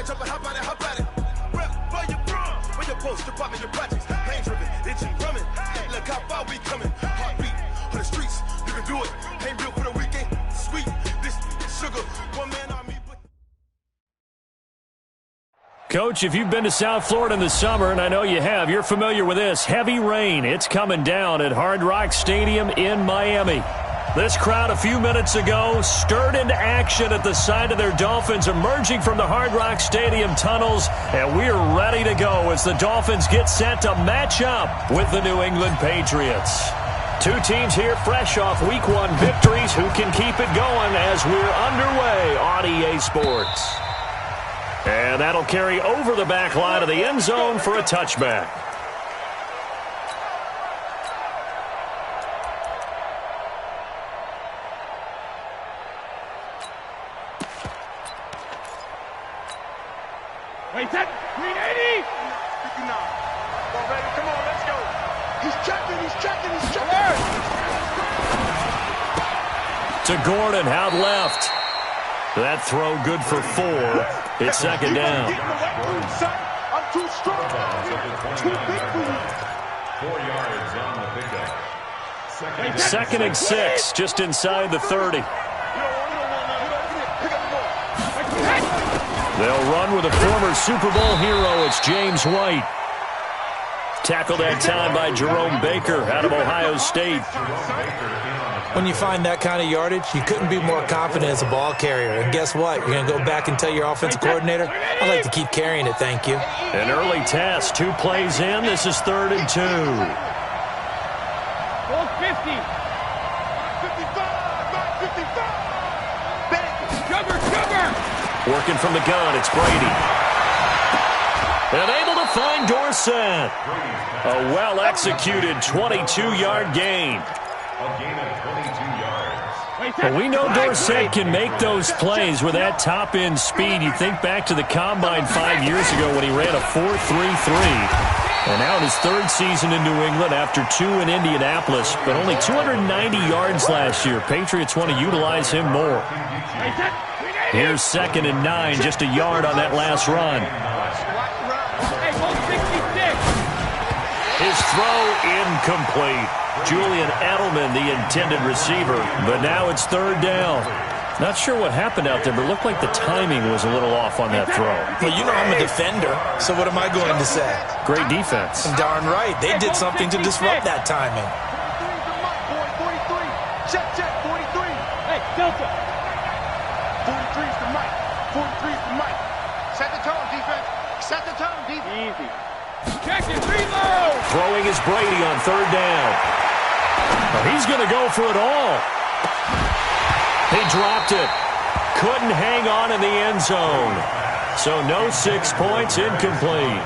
up and hop at it. Rep where you from, where you post, department, your projects. Pain driven, itching, drumming. Look how far we coming. Heartbeat on the streets, you can do it. Ain't real for the weekend. Sweet, this sugar, one man army. Coach, if you've been to South Florida in the summer, and I know you have, you're familiar with this. Heavy rain. It's coming down at Hard Rock Stadium in Miami. This crowd a few minutes ago stirred into action at the side of their Dolphins emerging from the Hard Rock Stadium tunnels, and we're ready to go as the Dolphins get set to match up with the New England Patriots. Two teams here fresh off Week 1 victories who can keep it going as we're underway on EA Sports. And that'll carry over the back line of the end zone for a touchback. Wait, that 380. 59. Come on, baby. Come on, let's go. He's checking. To Gordon, out left. That throw good for 4. It's second down. I'm too strong. Too big for you. 4 yards on the pickup. Second and 6, just inside the 30. They'll run with a former Super Bowl hero. It's James White. Tackled that time by Jerome Baker out of Ohio State. When you find that kind of yardage, you couldn't be more confident as a ball carrier. And guess what? You're going to go back and tell your offensive coordinator, I'd like to keep carrying it, thank you. An early test, 2 plays in. This is 3rd and 2. 450. 55. Sugar. Working from the gun, it's Brady. And able to find Dorsett. A well-executed 22-yard gain. A gain of 22 yards. Well, we know Dorsett can make those plays with that top-end speed. You think back to the Combine 5 years ago when he ran a 4.33. And now in his 3rd season in New England after 2 in Indianapolis, but only 290 yards last year. Patriots want to utilize him more. Here's 2nd and 9, just a yard on that last run. His throw incomplete. Julian Edelman, the intended receiver, but now it's 3rd down. Not sure what happened out there, but it looked like the timing was a little off on that throw. Well, you know I'm a defender, so what am I going to say? Great defense. Darn right. They did something to disrupt that timing. 43. Check. 43. Hey, Delta. 43's the mic. 43's the mic. Set the tone, defense. Set the tone, defense. Easy. Check it, reload. Throwing is Brady on 3rd down. Well, he's going to go for it all. He dropped it. Couldn't hang on in the end zone. So no 6 points, incomplete.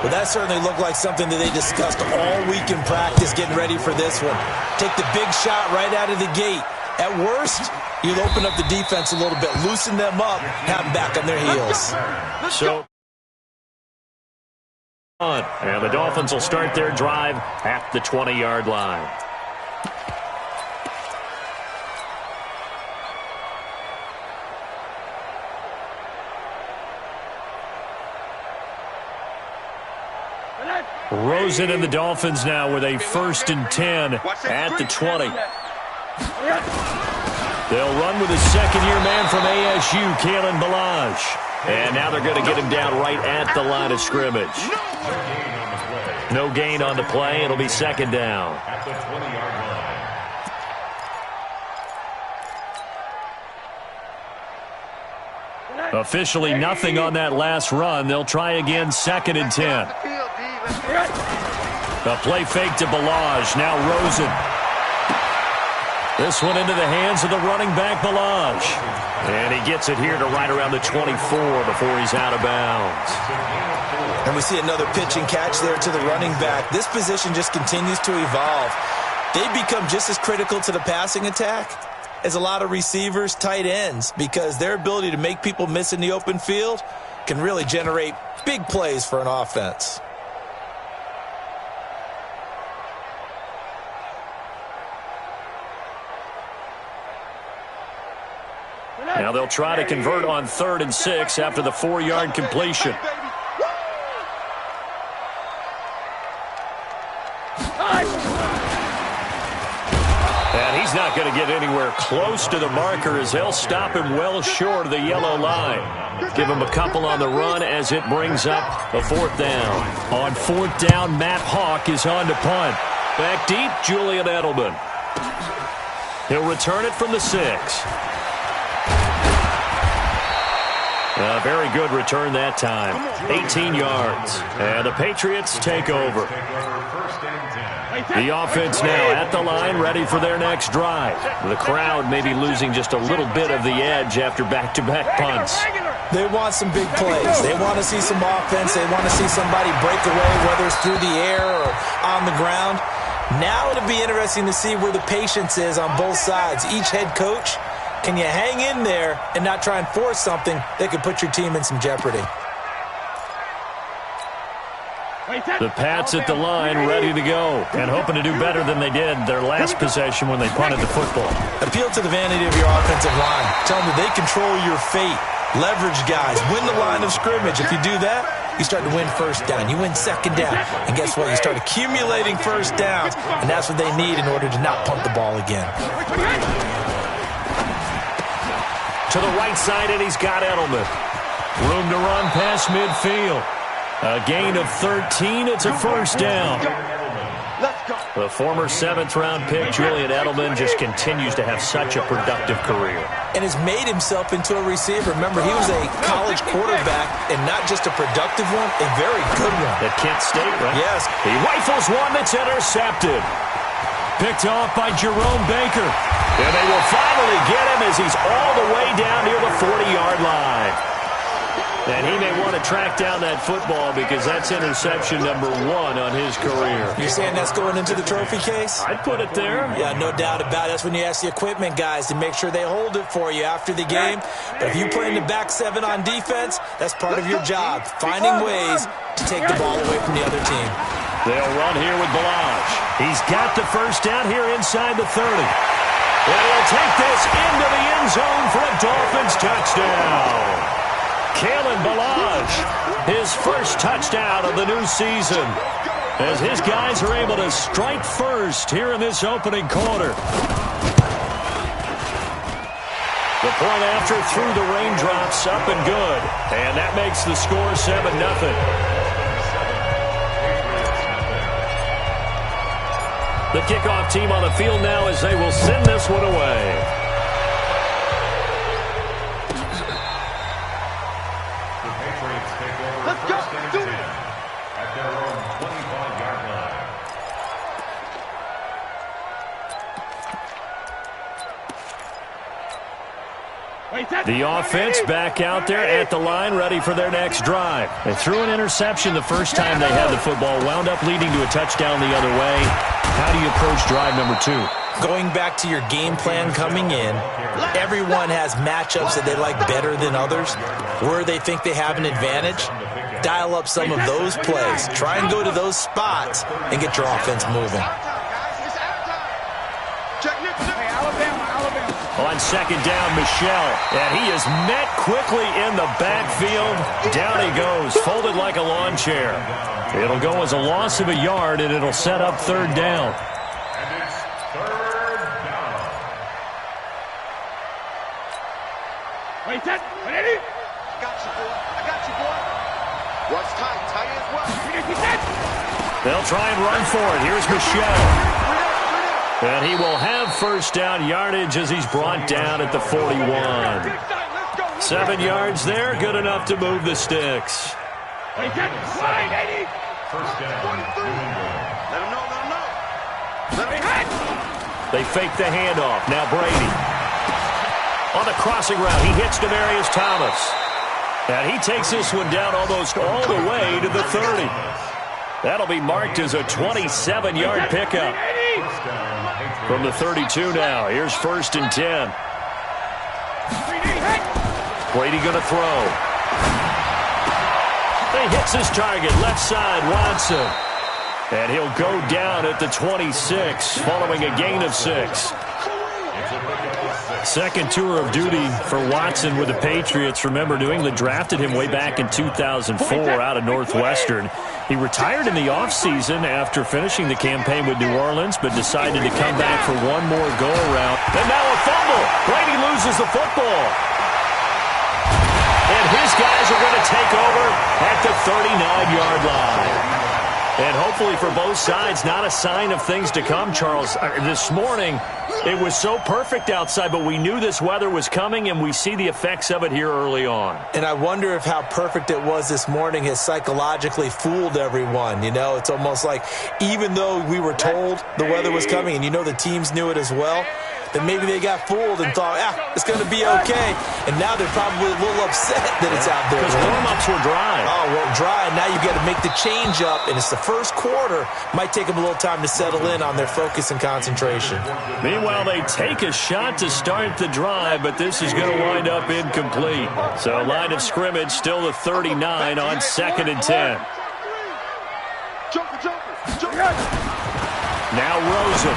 Well, that certainly looked like something that they discussed all week in practice getting ready for this one. Take the big shot right out of the gate. At worst, you'll open up the defense a little bit, loosen them up, have them back on their heels. So, and the Dolphins will start their drive at the 20-yard line. Rosen and the Dolphins now with a 1st and 10 at the 20. They'll run with a second-year man from ASU, Kalen Ballage. And now they're going to get him down right at the line of scrimmage. No gain on the play. It'll be 2nd down. At the 20-yard line. Officially nothing on that last run. They'll try again 2nd and 10. A play fake to Ballage. Now Rosen. This one into the hands of the running back, Ballage. And he gets it here to right around the 24 before he's out of bounds. And we see another pitch and catch there to the running back. This position just continues to evolve. They become just as critical to the passing attack as a lot of receivers, tight ends, because their ability to make people miss in the open field can really generate big plays for an offense. Now they'll try to convert on 3rd and 6 after the 4-yard completion. And he's not going to get anywhere close to the marker as they'll stop him well short of the yellow line. Give him a couple on the run as it brings up a 4th down. On 4th down, Matt Hawk is on to punt. Back deep, Julian Edelman. He'll return it from the 6. A very good return that time. 18 yards. And the Patriots take over. The offense now at the line, ready for their next drive. The crowd may be losing just a little bit of the edge after back-to-back punts. They want some big plays. They want to see some offense. They want to see somebody break away, whether it's through the air or on the ground. Now it'll be interesting to see where the patience is on both sides. Each head coach, can you hang in there and not try and force something that could put your team in some jeopardy? The Pats at the line, ready to go, and hoping to do better than they did their last possession when they punted the football. Appeal to the vanity of your offensive line. Tell them that they control your fate. Leverage guys. Win the line of scrimmage. If you do that, you start to win 1st down. You win 2nd down. And guess what? You start accumulating 1st downs, and that's what they need in order to not punt the ball again. To the right side, and he's got Edelman. Room to run past midfield. A gain of 13. It's a 1st down. The former 7th-round pick, Julian Edelman, just continues to have such a productive career. And has made himself into a receiver. Remember, he was a college quarterback, and not just a productive one, a very good one. At Kent State, right? Yes. He rifles one that's intercepted. Picked off by Jerome Baker. And they will finally get him as he's all the way down near the 40-yard line. And he may want to track down that football because that's interception number 1 on his career. You're saying that's going into the trophy case? I'd put it there. Yeah, no doubt about it. That's when you ask the equipment guys to make sure they hold it for you after the game. But if you play in the back 7 on defense, that's part of your job, finding ways to take the ball away from the other team. They'll run here with Balaj. He's got the 1st down here inside the 30. And he'll take this into the end zone for a Dolphins touchdown. Kalen Balaj, his 1st touchdown of the new season, as his guys are able to strike first here in this opening quarter. The point after through the raindrops, up and good. And that makes the score 7-0. The kickoff team on the field now as they will send this one away. The offense back out there at the line, ready for their next drive. They threw an interception the first time they had the football, wound up leading to a touchdown the other way. How do you approach drive number 2? Going back to your game plan coming in, everyone has matchups that they like better than others, where they think they have an advantage. Dial up some of those plays. Try and go to those spots and get your offense moving. On 2nd down, Michelle, and he is met quickly in the backfield. Down he goes, folded like a lawn chair. It'll go as a loss of a yard, and it'll set up 3rd down. And it's 3rd down. Wait, set. Ready? Got you, boy. I got you, boy. What's tight? Tight as well. They'll try and run for it. Here's Michelle. And he will have 1st down yardage as he's brought down at the 41. 7 yards there, good enough to move the sticks. 1st down, New England. Let him know, let him know. Let him They fake the handoff. Now Brady. On the crossing route, he hits Demaryius Thomas. And he takes this one down almost all the way to the 30. That'll be marked as a 27-yard pickup. From the 32 now, here's 1st and 10. Brady going to throw. He hits his target, left side, Watson. And he'll go down at the 26, following a gain of 6. It's a pickup of 6. Second tour of duty for Watson with the Patriots. Remember, New England drafted him way back in 2004 out of Northwestern. He retired in the offseason after finishing the campaign with New Orleans, but decided to come back for one more go-around. And now a fumble. Brady loses the football. And his guys are going to take over at the 39-yard line. And hopefully for both sides, not a sign of things to come, Charles. This morning, it was so perfect outside, but we knew this weather was coming, and we see the effects of it here early on. And I wonder if how perfect it was this morning has psychologically fooled everyone. You know, it's almost like even though we were told the weather was coming, and you know the teams knew it as well, that maybe they got fooled and thought, it's going to be okay. And now they're probably a little upset that it's out there. Because warm-ups were dry. Oh, well, dry. Now you got to make the change up, and it's the first quarter. Might take them a little time to settle in on their focus and concentration. Meanwhile, they take a shot to start the drive, but this is going to wind up incomplete. So line of scrimmage still the 39 on 2nd and 10. Now Rosen.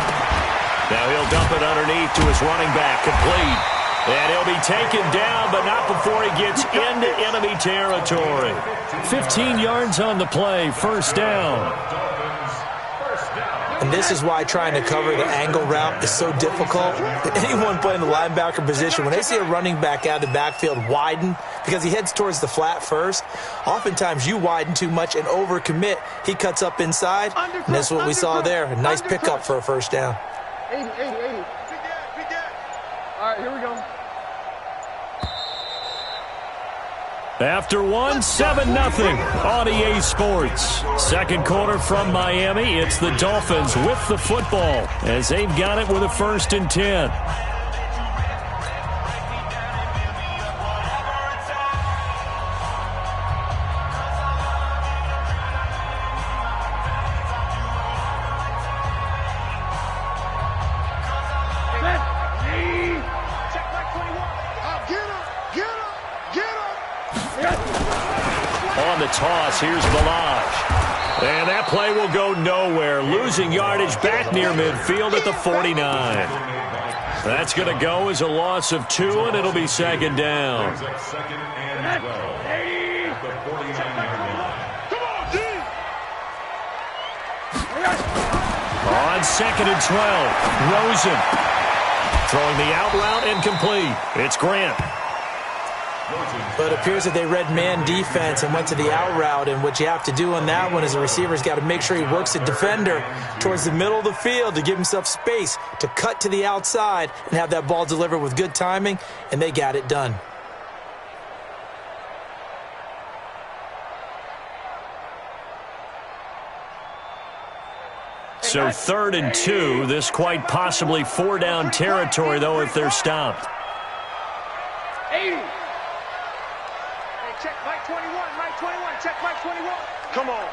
Now he'll dump it underneath to his running back, complete. And he'll be taken down, but not before he gets into enemy territory. 15 yards on the play, first down. And this is why trying to cover the angle route is so difficult. Anyone playing the linebacker position, when they see a running back out of the backfield widen, because he heads towards the flat first, oftentimes you widen too much and overcommit. He cuts up inside, and that's what we saw there. A nice pickup for a first down. 80. All right, here we go. After one, 7-0 on EA Sports. Second quarter from Miami. It's the Dolphins with the football as they've got it with a 1st and 10. On the toss, here's Balaj. And that play will go nowhere. Losing yardage back near midfield at the 49. That's going to go as a loss of 2, and it'll be 2nd down. On 2nd and 12, Rosen. Throwing the out route incomplete. It's Grant. But it appears that they read man defense and went to the out route, and what you have to do on that one is the receiver's got to make sure he works the defender towards the middle of the field to give himself space to cut to the outside and have that ball delivered with good timing, and they got it done. So 3rd and 2, this quite possibly 4-down territory, though, if they're stopped. 80. Check Mike 21, Mike 21, check Mike 21. Come on.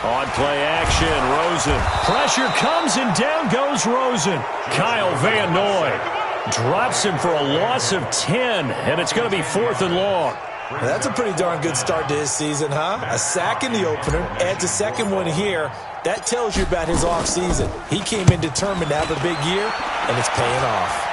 On play action, Rosen. Pressure comes and down goes Rosen. Kyle Van Noy drops him for a loss of 10, and it's going to be 4th and long. That's a pretty darn good start to his season, huh? A sack in the opener, adds a second one here. That tells you about his offseason. He came in determined to have a big year, and it's paying off.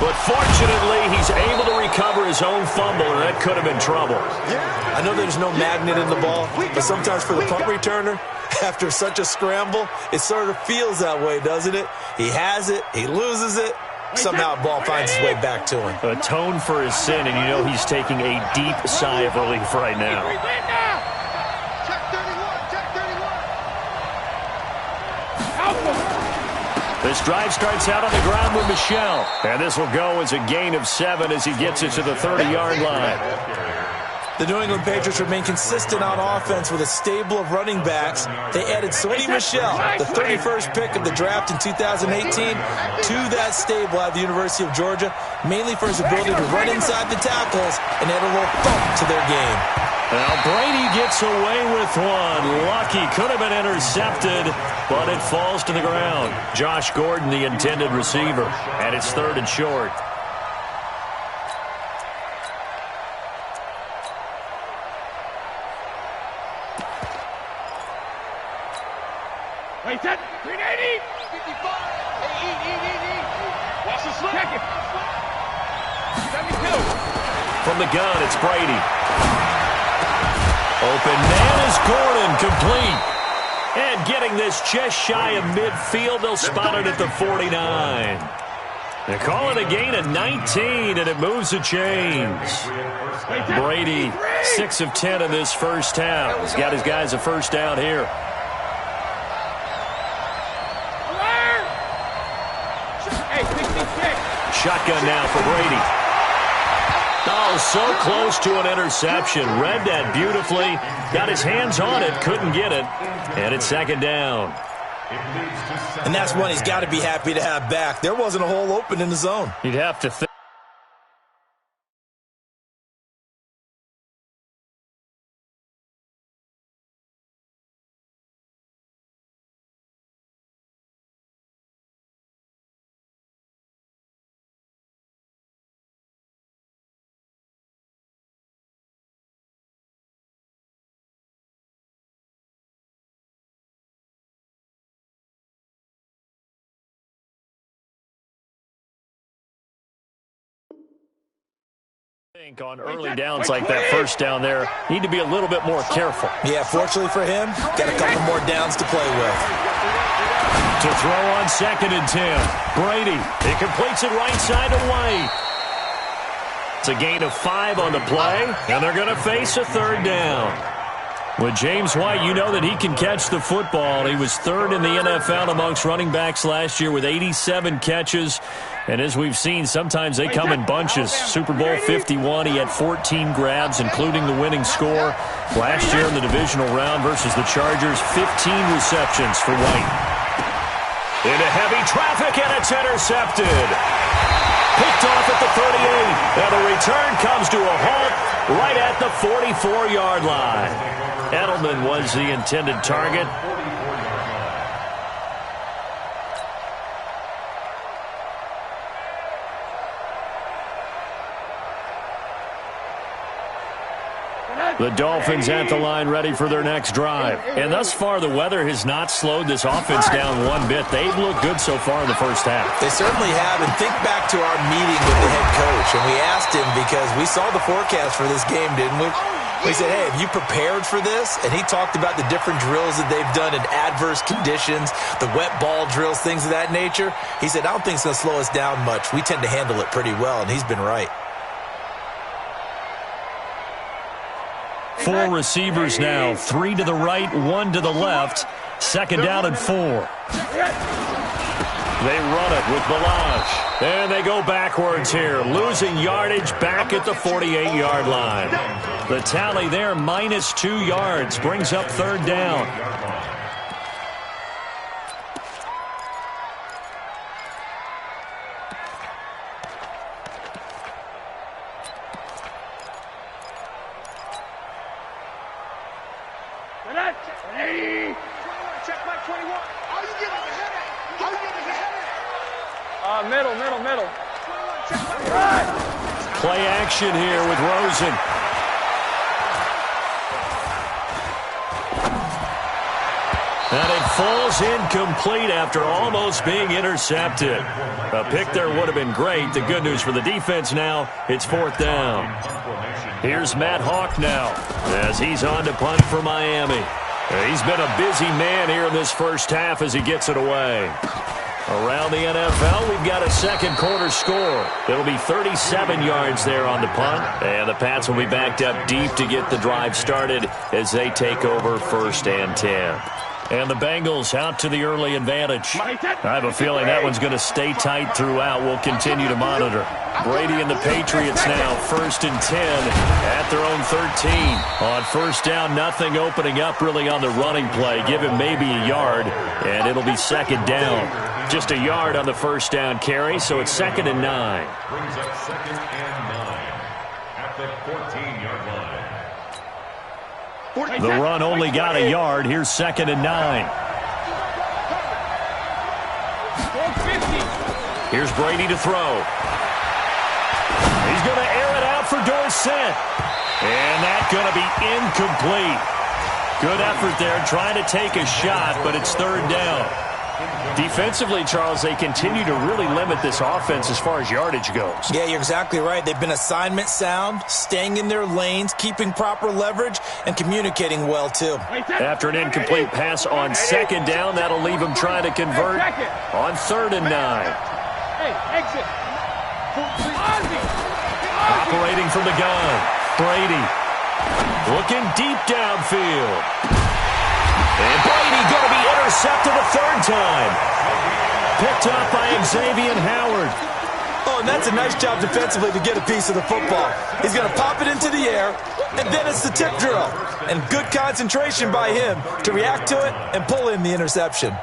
But fortunately, he's able to recover his own fumble, and that could have been trouble. I know there's no magnet in the ball, but sometimes for the punt returner, after such a scramble, it sort of feels that way, doesn't it? He has it, he loses it, somehow the ball finds its way back to him. Atone for his sin, and you know he's taking a deep sigh of relief right now. Check 31, check 31. This drive starts out on the ground with Michel. And this will go as a gain of 7 as he gets it to the 30-yard line. The New England Patriots remain consistent on offense with a stable of running backs. They added Sony Michel, the 31st pick of the draft in 2018, to that stable at the University of Georgia, mainly for his ability to run inside the tackles and add a little thump to their game. Now Brady gets away with one. Lucky, could have been intercepted, but it falls to the ground. Josh Gordon, the intended receiver, and it's 3rd and short. Hey, set. 380. 55. Hey, eat. Watch the slip. Check it. 72. From the gun, it's Brady. Open man is Gordon, complete. And getting this just shy of midfield, they'll spot it at the 49. They call it a gain of 19, and it moves the chains. Brady, 6 of 10 in this first half. He's got his guys a first down here. Shotgun now for Brady. Oh, so close to an interception. Read that beautifully. Got his hands on it, couldn't get it. And it's second down. And that's one he's got to be happy to have back. There wasn't a hole open in the zone. You'd have to think. On early downs like that first down there, need to be a little bit more careful. Yeah, fortunately for him, got a couple more downs to play with. To throw on 2nd and 10. Brady, he completes it right side to White. It's a gain of 5 on the play, and they're going to face a third down. With James White, you know that he can catch the football. He was 3rd in the NFL amongst running backs last year with 87 catches. And as we've seen, sometimes they come in bunches. Super Bowl 51, he had 14 grabs, including the winning score. Last year in the divisional round versus the Chargers, 15 receptions for White. Into heavy traffic, and it's intercepted. Picked off at the 38, and the return comes to a halt right at the 44-yard line. Edelman was the intended target. The Dolphins at the line ready for their next drive. And thus far, the weather has not slowed this offense down one bit. They've looked good so far in the first half. They certainly have. And think back to our meeting with the head coach. And we asked him because we saw the forecast for this game, didn't we? We said, hey, have you prepared for this? And he talked about the different drills that they've done in adverse conditions, the wet ball drills, things of that nature. He said, I don't think it's going to slow us down much. We tend to handle it pretty well, and he's been right. 4 receivers now, 3 to the right, 1 to the left. Second down and 4. They run it with Balaj. And they go backwards here, losing yardage back at the 48-yard line. The tally there, -2 yards, brings up third down. Middle. Play action here with Rosen. And it falls incomplete after almost being intercepted. A pick there would have been great. The good news for the defense now, it's 4th down. Here's Matt Hawk now as he's on to punt for Miami. He's been a busy man here in this first half as he gets it away. Around the NFL, we've got a second quarter score. It'll be 37 yards there on the punt. And the Pats will be backed up deep to get the drive started as they take over 1st and 10. And the Bengals out to the early advantage. I have a feeling that one's going to stay tight throughout. We'll continue to monitor. Brady and the Patriots now 1st and 10 at their own 13. On 1st down, nothing opening up really on the running play. Give him maybe a yard, and it'll be 2nd down. Just a yard on the 1st down carry, so it's 2nd and 9. Brings up 2nd and 9 at the 14-yard line. The run only got a yard. Here's 2nd and 9. Here's Brady to throw. He's going to air it out for Dorsett. And that's going to be incomplete. Good effort there, trying to take a shot, but it's third down. Defensively, Charles, they continue to really limit this offense as far as yardage goes. Yeah, you're exactly right. They've been assignment sound, staying in their lanes, keeping proper leverage, and communicating well, too. After an incomplete pass on second down, that'll leave them trying to convert on 3rd and 9. Hey, exit. Operating from the gun, Brady looking deep downfield. And Brady going to be intercepted a 3rd time. Picked up by Xavier Howard. Oh, and that's a nice job defensively to get a piece of the football. He's going to pop it into the air, and then it's the tip drill. And good concentration by him to react to it and pull in the interception.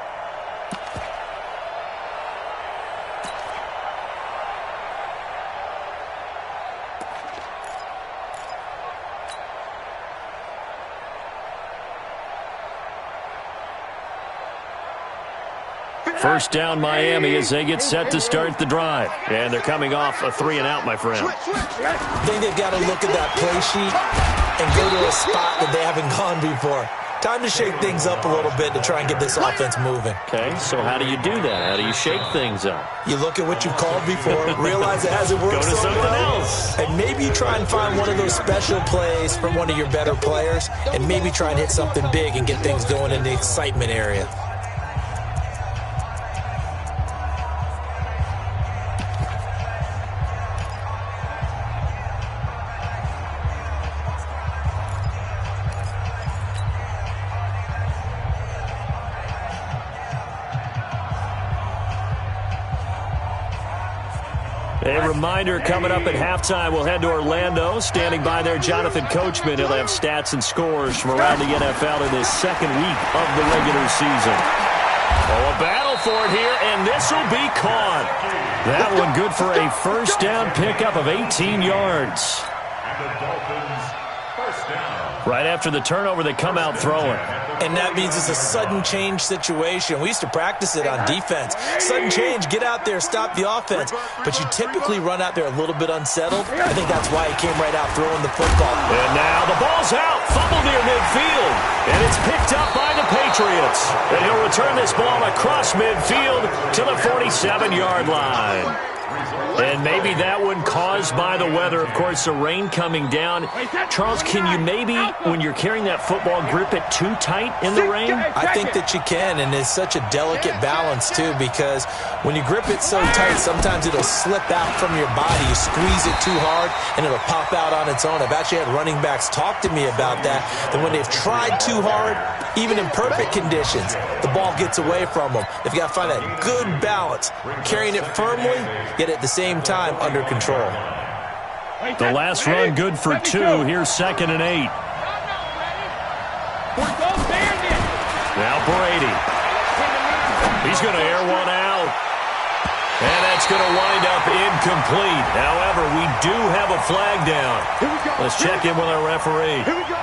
First down Miami as they get set to start the drive. And they're coming off a 3-and-out, my friend. I think they've got to look at that play sheet and go to a spot that they haven't gone before. Time to shake things up a little bit to try and get this offense moving. Okay, so how do you do that? How do you shake things up? You look at what you've called before, realize it hasn't worked Go to so something well, else. and maybe you try and find one of those special plays from one of your better players, and maybe try and hit something big and get things going in the excitement area. A reminder coming up at halftime, we'll head to Orlando. Standing by there, Jonathan Coachman. He'll have stats and scores from around the NFL in this second week of the regular season. Oh, a battle for it here, and this will be caught. That one good for a first down pickup of 18 yards. And the Dolphins, first down. Right after the turnover, they come out throwing. And that means it's a sudden change situation. We used to practice it on defense. Sudden change, get out there, stop the offense. But you typically run out there a little bit unsettled. I think that's why he came right out throwing the football. And now the ball's out. Fumble near midfield. And it's picked up by the Patriots. And he'll return this ball across midfield to the 47-yard line. And maybe that one caused by the weather. Of course, the rain coming down. Charles, can you maybe, when you're carrying that football, grip it too tight in the rain? I think that you can, and it's such a delicate balance, too, because when you grip it so tight, sometimes it'll slip out from your body. You squeeze it too hard, and it'll pop out on its own. I've actually had running backs talk to me about that when they've tried too hard, even in perfect conditions, the ball gets away from them. They've got to find that good balance, carrying it firmly, yet at the same time under control. The last run good for 2. Here's 2nd and 8. Now Brady. He's going to air one out. And that's going to wind up incomplete. However, we do have a flag down. Let's check in with our referee. Here we go.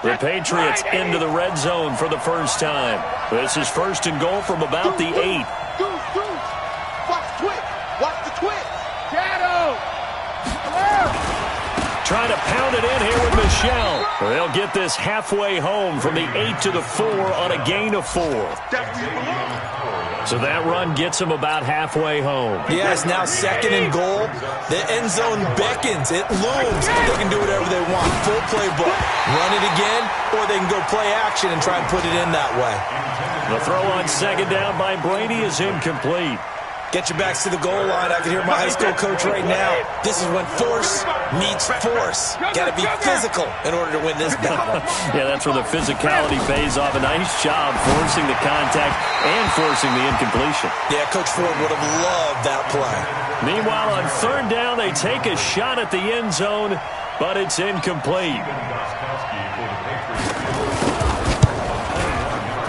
The Patriots into the red zone for the first time. This is 1st and goal from about the 8. Goose. Watch the twitch. Watch the twitch. Shadow. Trying to pound it in here with Michelle. They'll get this halfway home from the 8 to the 4 on a gain of 4. So that run gets them about halfway home. Yeah, it's now 2nd and goal. The end zone beckons. It looms. They can do whatever they want. Full playbook. Run it again, or they can go play action and try and put it in that way. The throw on 2nd down by Brady is incomplete. Get your backs to the goal line. I can hear my high school coach right now. This is when force meets force. Got to be physical in order to win this battle. Yeah, that's where the physicality pays off. A nice job forcing the contact and forcing the incompletion. Yeah, Coach Ford would have loved that play. Meanwhile, on 3rd down, they take a shot at the end zone, but it's incomplete.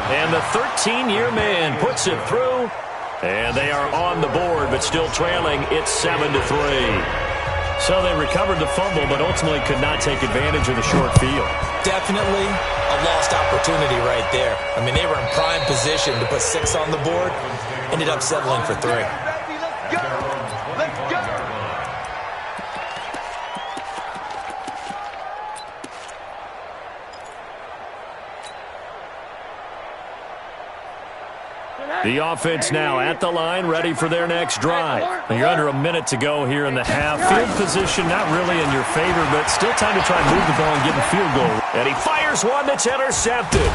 And the 13-year man puts it through. And they are on the board, but still trailing. It's 7-3. So they recovered the fumble, but ultimately could not take advantage of the short field. Definitely a lost opportunity right there. I mean, they were in prime position to put 6 on the board. Ended up settling for 3. Let's go. The offense now at the line, ready for their next drive. You're under a minute to go here in the half. Field position not really in your favor, but still time to try and move the ball and get a field goal. And he fires one that's intercepted.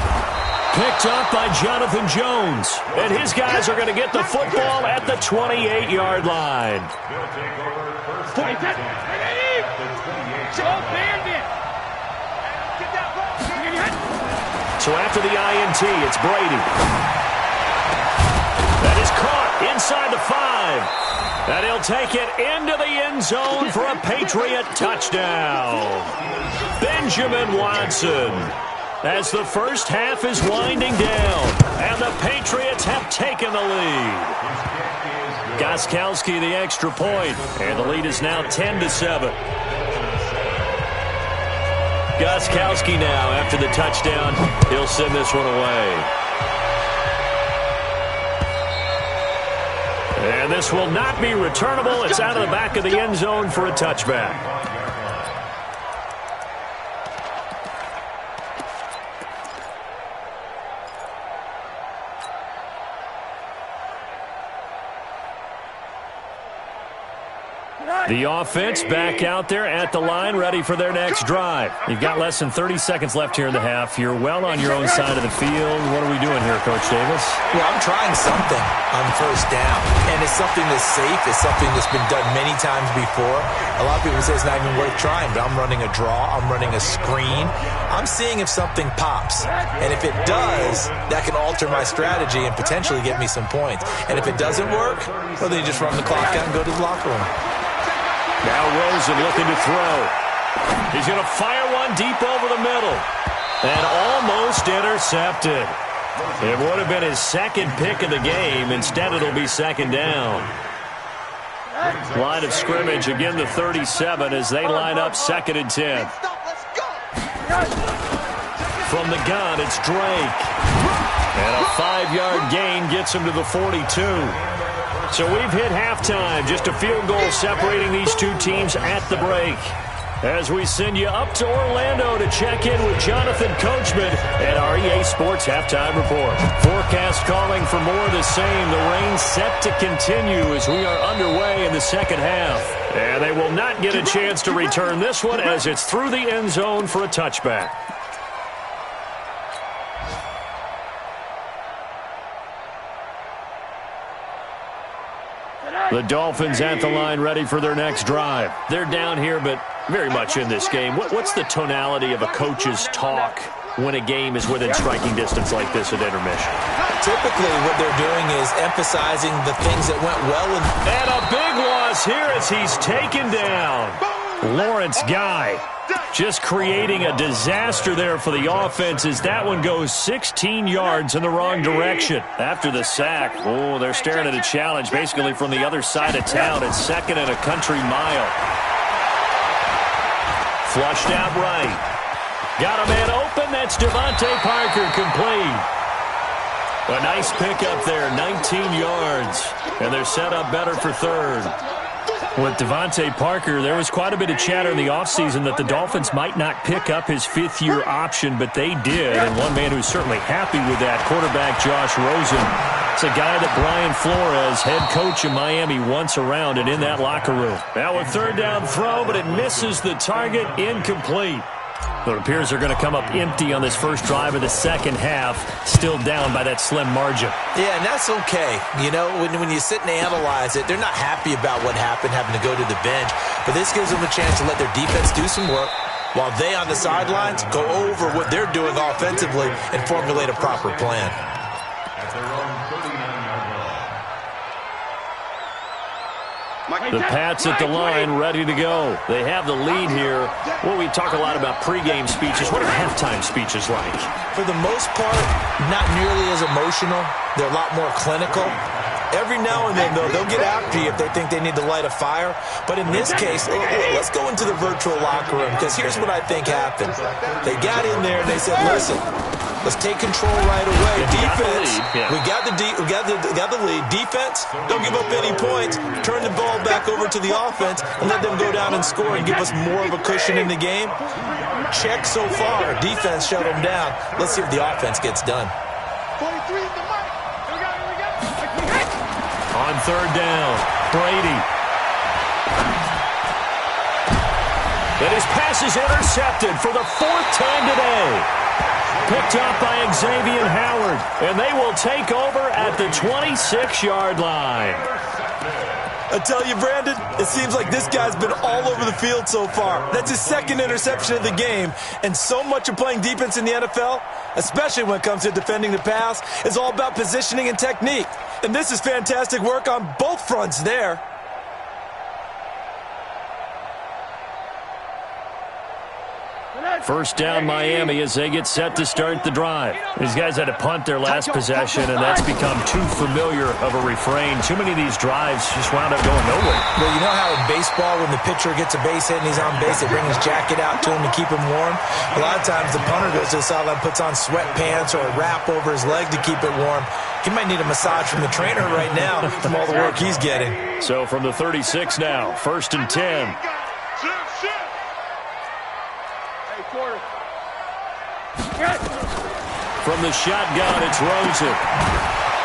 Picked up by Jonathan Jones. And his guys are going to get the football at the 28-yard line. So after the INT, it's Brady. That is caught inside the 5. And he'll take it into the end zone for a Patriot touchdown. Benjamin Watson. As the first half is winding down, and the Patriots have taken the lead. Gostkowski the extra point, and the lead is now 10-7. Gostkowski now, after the touchdown, he'll send this one away. And this will not be returnable. It's out of the back of the end zone for a touchback. The offense back out there at the line, ready for their next drive. You've got less than 30 seconds left here in the half. You're well on your own side of the field. What are we doing here, Coach Davis? Well, I'm trying something on first down, and it's something that's safe. It's something that's been done many times before. A lot of people say it's not even worth trying, but I'm running a draw. I'm running a screen. I'm seeing if something pops, and if it does, that can alter my strategy and potentially get me some points. And if it doesn't work, well, then you just run the clock out and go to the locker room. Now Rosen looking to throw. He's going to fire one deep over the middle. And almost intercepted. It would have been his second pick of the game. Instead, it'll be second down. Line of scrimmage, again the 37 as they line up 2nd and 10. From the gun, it's Drake. And a 5-yard gain gets him to the 42. So we've hit halftime. Just a field goal separating these two teams at the break. As we send you up to Orlando to check in with Jonathan Coachman at our EA Sports Halftime Report. Forecast calling for more of the same. The rain set to continue as we are underway in the second half. And they will not get a chance to return this one as it's through the end zone for a touchback. The Dolphins at the line ready for their next drive. They're down here, but very much in this game. What's the tonality of a coach's talk when a game is within striking distance like this at intermission? Typically, what they're doing is emphasizing the things that went well. And a big loss here as he's taken down. Lawrence Guy just creating a disaster there for the offense as that one goes 16 yards in the wrong direction. After the sack, oh, they're staring at a challenge basically from the other side of town. It's 2nd and a country mile. Flushed out right. Got a man open. That's Devontae Parker complete. A nice pickup there, 19 yards. And they're set up better for 3rd. With Devontae Parker, there was quite a bit of chatter in the offseason that the Dolphins might not pick up his 5th-year option, but they did. And one man who's certainly happy with that, quarterback Josh Rosen. It's a guy that Brian Flores, head coach of Miami, wants around and in that locker room. Now a 3rd down throw, but it misses the target, incomplete. It appears they're going to come up empty on this first drive of the second half, still down by that slim margin. Yeah, and that's okay. You know, when you sit and analyze it, they're not happy about what happened, having to go to the bench. But this gives them a chance to let their defense do some work while they on the sidelines go over what they're doing offensively and formulate a proper plan. The Pats at the line, ready to go. They have the lead here. Well, we talk a lot about pregame speeches. What are halftime speeches like? For the most part, not nearly as emotional. They're a lot more clinical. Every now and then, though, they'll get after you if they think they need to light a fire. But in this case, let's go into the virtual locker room, because here's what I think happened. They got in there and they said, listen, let's take control right away. Defense, we got the lead. Defense, don't give up any points. Turn the ball back over to the offense and let them go down and score and give us more of a cushion in the game. Check so far. Defense shut them down. Let's see if the offense gets done. 43 is the mark. We got it. On third down, Brady. And his pass is intercepted for the fourth time today. Picked up by Xavier Howard, and they will take over at the 26-yard line. I tell you, Brandon, it seems like this guy's been all over the field so far. That's his second interception of the game, and so much of playing defense in the NFL, especially when it comes to defending the pass, is all about positioning and technique. And this is fantastic work on both fronts there. First down, Miami, as they get set to start the drive. These guys had to punt their last possession, and that's become too familiar of a refrain. Too many of these drives just wound up going nowhere. Well, you know how in baseball, when the pitcher gets a base hit and he's on base, they bring his jacket out to him to keep him warm? A lot of times the punter goes to the sideline, puts on sweatpants or a wrap over his leg to keep it warm. He might need a massage from the trainer right now from all the work he's getting. So from the 36 now, 1st and 10. From the shotgun, it's Rosen.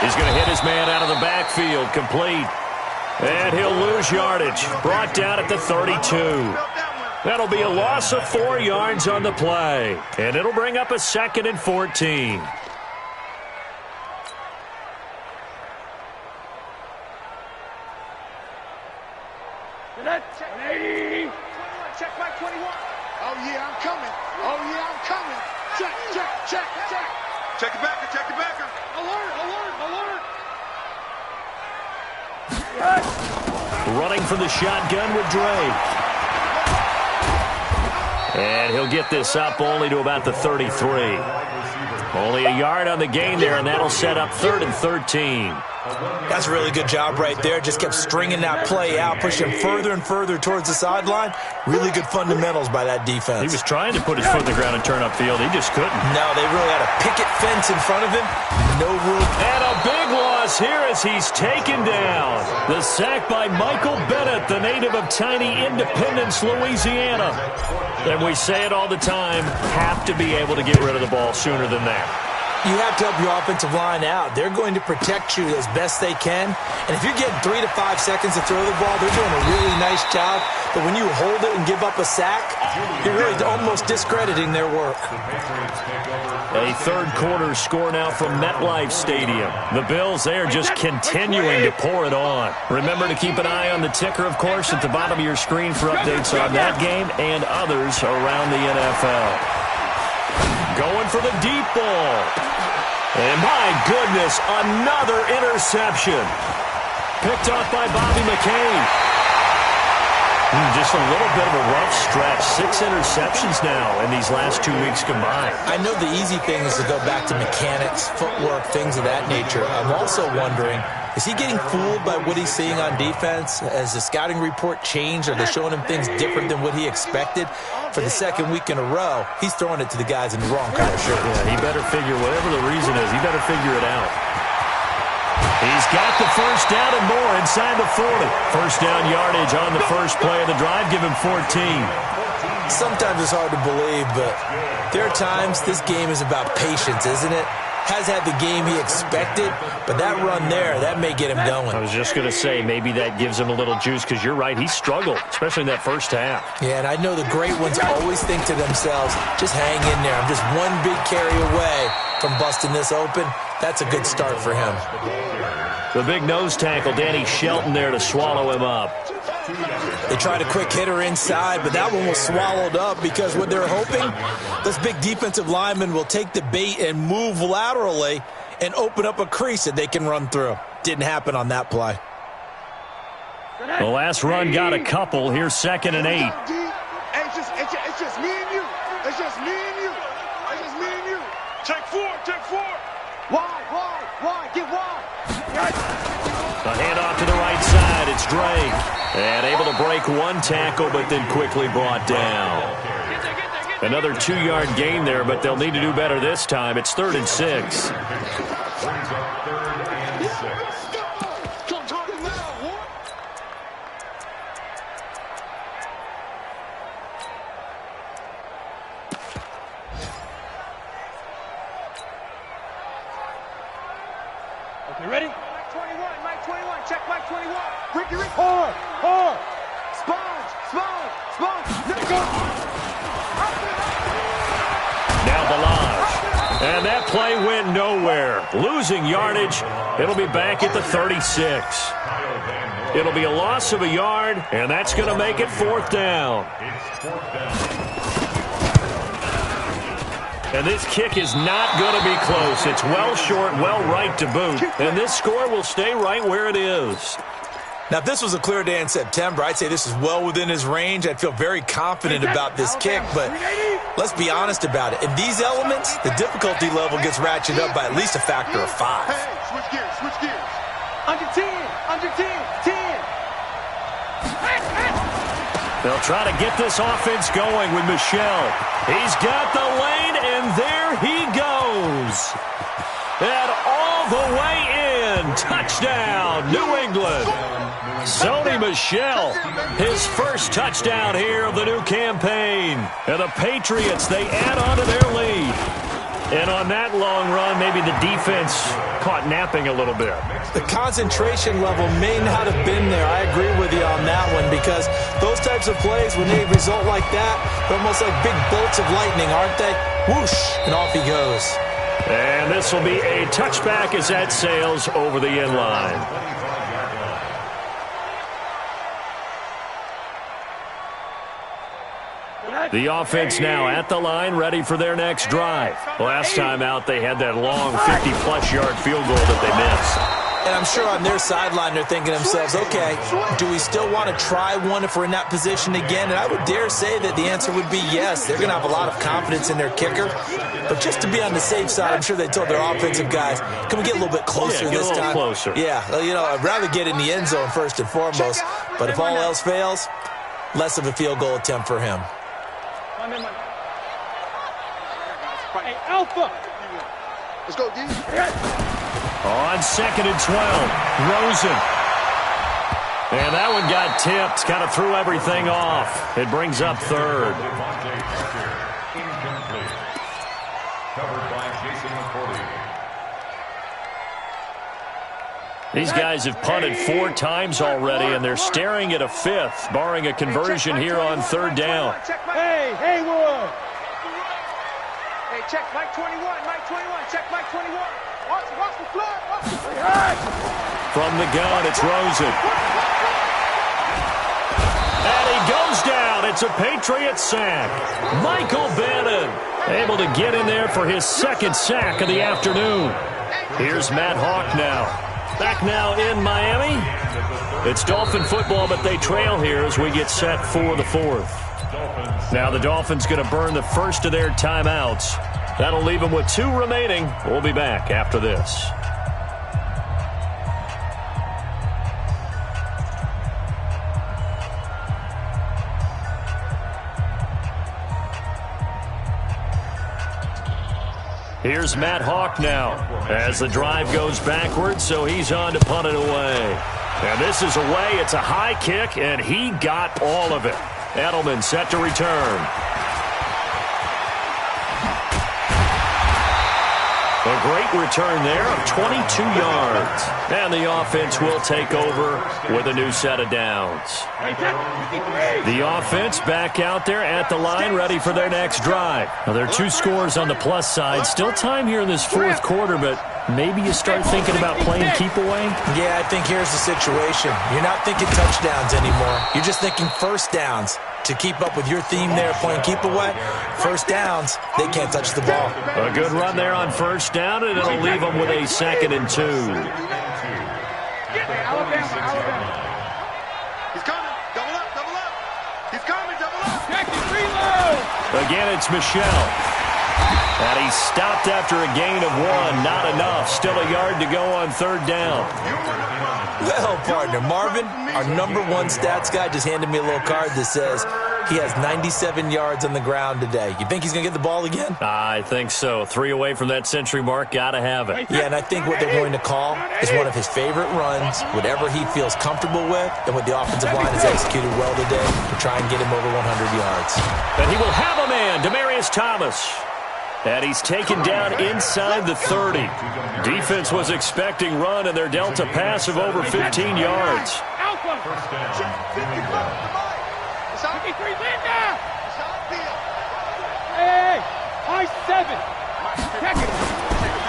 He's going to hit his man out of the backfield, complete. And he'll lose yardage. Brought down at the 32. That'll be a loss of 4 yards on the play. And it'll bring up a 2nd and 14. Check my 21. Oh, yeah, I'm coming. Oh, yeah, I'm coming. Check. Check the backer. Alert. Running from the shotgun with Dre. And he'll get this up only to about the 33. Only a yard on the gain there, and that'll set up 3rd and 13. That's a really good job right there. Just kept stringing that play out, pushing him further and further towards the sideline. Really good fundamentals by that defense. He was trying to put his foot in the ground and turn upfield. He just couldn't. No, they really had a picket fence in front of him. No room. And a big loss here as he's taken down. The sack by Michael Bennett, the native of tiny Independence, Louisiana. And we say it all the time, have to be able to get rid of the ball sooner than that. You have to help your offensive line out. They're going to protect you as best they can. And if you're getting 3 to 5 seconds to throw the ball, they're doing a really nice job. But when you hold it and give up a sack, you're really almost discrediting their work. A third quarter score now from MetLife Stadium. The Bills, they are just continuing to pour it on. Remember to keep an eye on the ticker, of course, at the bottom of your screen for updates on that game and others around the NFL. Going for the deep ball. And my goodness, another interception. Picked off by Bobby McCain. Just a little bit of a rough stretch. 6 interceptions now in these last 2 weeks combined. I know the easy thing is to go back to mechanics, footwork, things of that nature. I'm also wondering, is he getting fooled by what he's seeing on defense? Has the scouting report changed? Are they showing him things different than what he expected? For the second week in a row, he's throwing it to the guys in the wrong color shirt. Yeah, he better figure, whatever the reason is, he better figure it out. He's got the first down and more inside the 40. First down yardage on the first play of the drive. Give him 14. Sometimes it's hard to believe, but there are times this game is about patience, isn't it? Has had the game he expected, but that run there, that may get him going. I was just going to say, maybe that gives him a little juice, because you're right, he struggled, especially in that first half. Yeah, and I know the great ones always think to themselves, just hang in there. I'm just one big carry away from busting this open. That's a good start for him. The big nose tackle, Danny Shelton, there to swallow him up. They tried a quick hitter inside, but that one was swallowed up because what they're hoping, this big defensive lineman will take the bait and move laterally and open up a crease that they can run through. Didn't happen on that play. The last run got a couple. Here's 2nd and 8. It's just me and you. It's just me and you. It's just me and you. Take 4. Wide. Get wide. A handoff to the right side. It's Drake. And able to break one tackle, but then quickly brought down. Another 2-yard gain there, but they'll need to do better this time. It's 3rd and 6. Okay, ready? 21, Mike 21, check Mike 21. Ricky, hard. Sponge. Let go. Now Balaj. And that play went nowhere. Losing yardage. It'll be back at the 36. It'll be a loss of a yard, and that's going to make it 4th down. And this kick is not going to be close. It's well short, well right to boot. And this score will stay right where it is. Now, if this was a clear day in September, I'd say this is well within his range. I'd feel very confident about this kick, but let's be honest about it. In these elements, the difficulty level gets ratcheted up by at least a factor of 5. Hey, switch gears. Under 10. They'll try to get this offense going with Michel. He's got the lane, and there he goes. And all the way in. Touchdown, New England. Sony Michel, his first touchdown here of the new campaign. And the Patriots, they add on to their lead. And on that long run, maybe the defense caught napping a little bit. The concentration level may not have been there. I agree with you on that one, because those types of plays, when they result like that, they're almost like big bolts of lightning, aren't they? Whoosh, and off he goes. And this will be a touchback as that sails over the end line. The offense now at the line, ready for their next drive. Last time out, they had that long 50-plus yard field goal that they missed. And I'm sure on their sideline, they're thinking to themselves, okay, do we still want to try one if we're in that position again? And I would dare say that the answer would be yes. They're going to have a lot of confidence in their kicker. But just to be on the safe side, I'm sure they told their offensive guys, can we get a little bit closer this time? Closer. Yeah, you know, I'd rather get in the end zone first and foremost. But if all else fails, less of a field goal attempt for him. Hey, Alpha. Let's go, D. On 2nd and 12, Rosen. And that one got tipped, kind of threw everything off. It brings up 3rd. These guys have punted 4 times already, and they're staring at a 5th, barring a conversion here on 3rd down. Hey, Haywood. Hey, check Mike 21, check Mike 21. Watch the flood. From the gun, it's Rosen. And he goes down. It's a Patriot sack. Michael Bannon able to get in there for his 2nd sack of the afternoon. Here's Matt Hawk now. Back now in Miami. It's Dolphin football, but they trail here as we get set for the 4th. Now the Dolphins going to burn the first of their timeouts. That'll leave them with 2 remaining. We'll be back after this. Here's Matt Hawk now as the drive goes backwards, so he's on to punt it away. And this is away. It's a high kick, and he got all of it. Edelman set to return. A great return there of 22 yards. And the offense will take over with a new set of downs. The offense back out there at the line, ready for their next drive. Now, there are 2 scores on the plus side. Still time here in this 4th quarter, but maybe you start thinking about playing keep away? Yeah, I think here's the situation. You're not thinking touchdowns anymore. You're just thinking first downs. To keep up with your theme there, playing keep away, first downs, they can't touch the ball. A good run there on 1st down, and it'll leave them with a 2nd and 2. Alabama. He's coming. Double up. He's coming, double up. Jack, reload. Again, it's Michel. And he stopped after a gain of 1. Not enough. Still a yard to go on 3rd down. Well, partner, Marvin, our #1 stats guy, just handed me a little card that says he has 97 yards on the ground today. You think he's going to get the ball again? I think so. 3 away from that century mark. Got to have it. Yeah, and I think what they're going to call is one of his favorite runs, whatever he feels comfortable with, and what the offensive line has executed well today to try and get him over 100 yards. And he will have a man, Demaryius Thomas. And he's taken down inside the 30. Defense was expecting run, and they're dealt a pass of over 15 yards. Hey, high 7.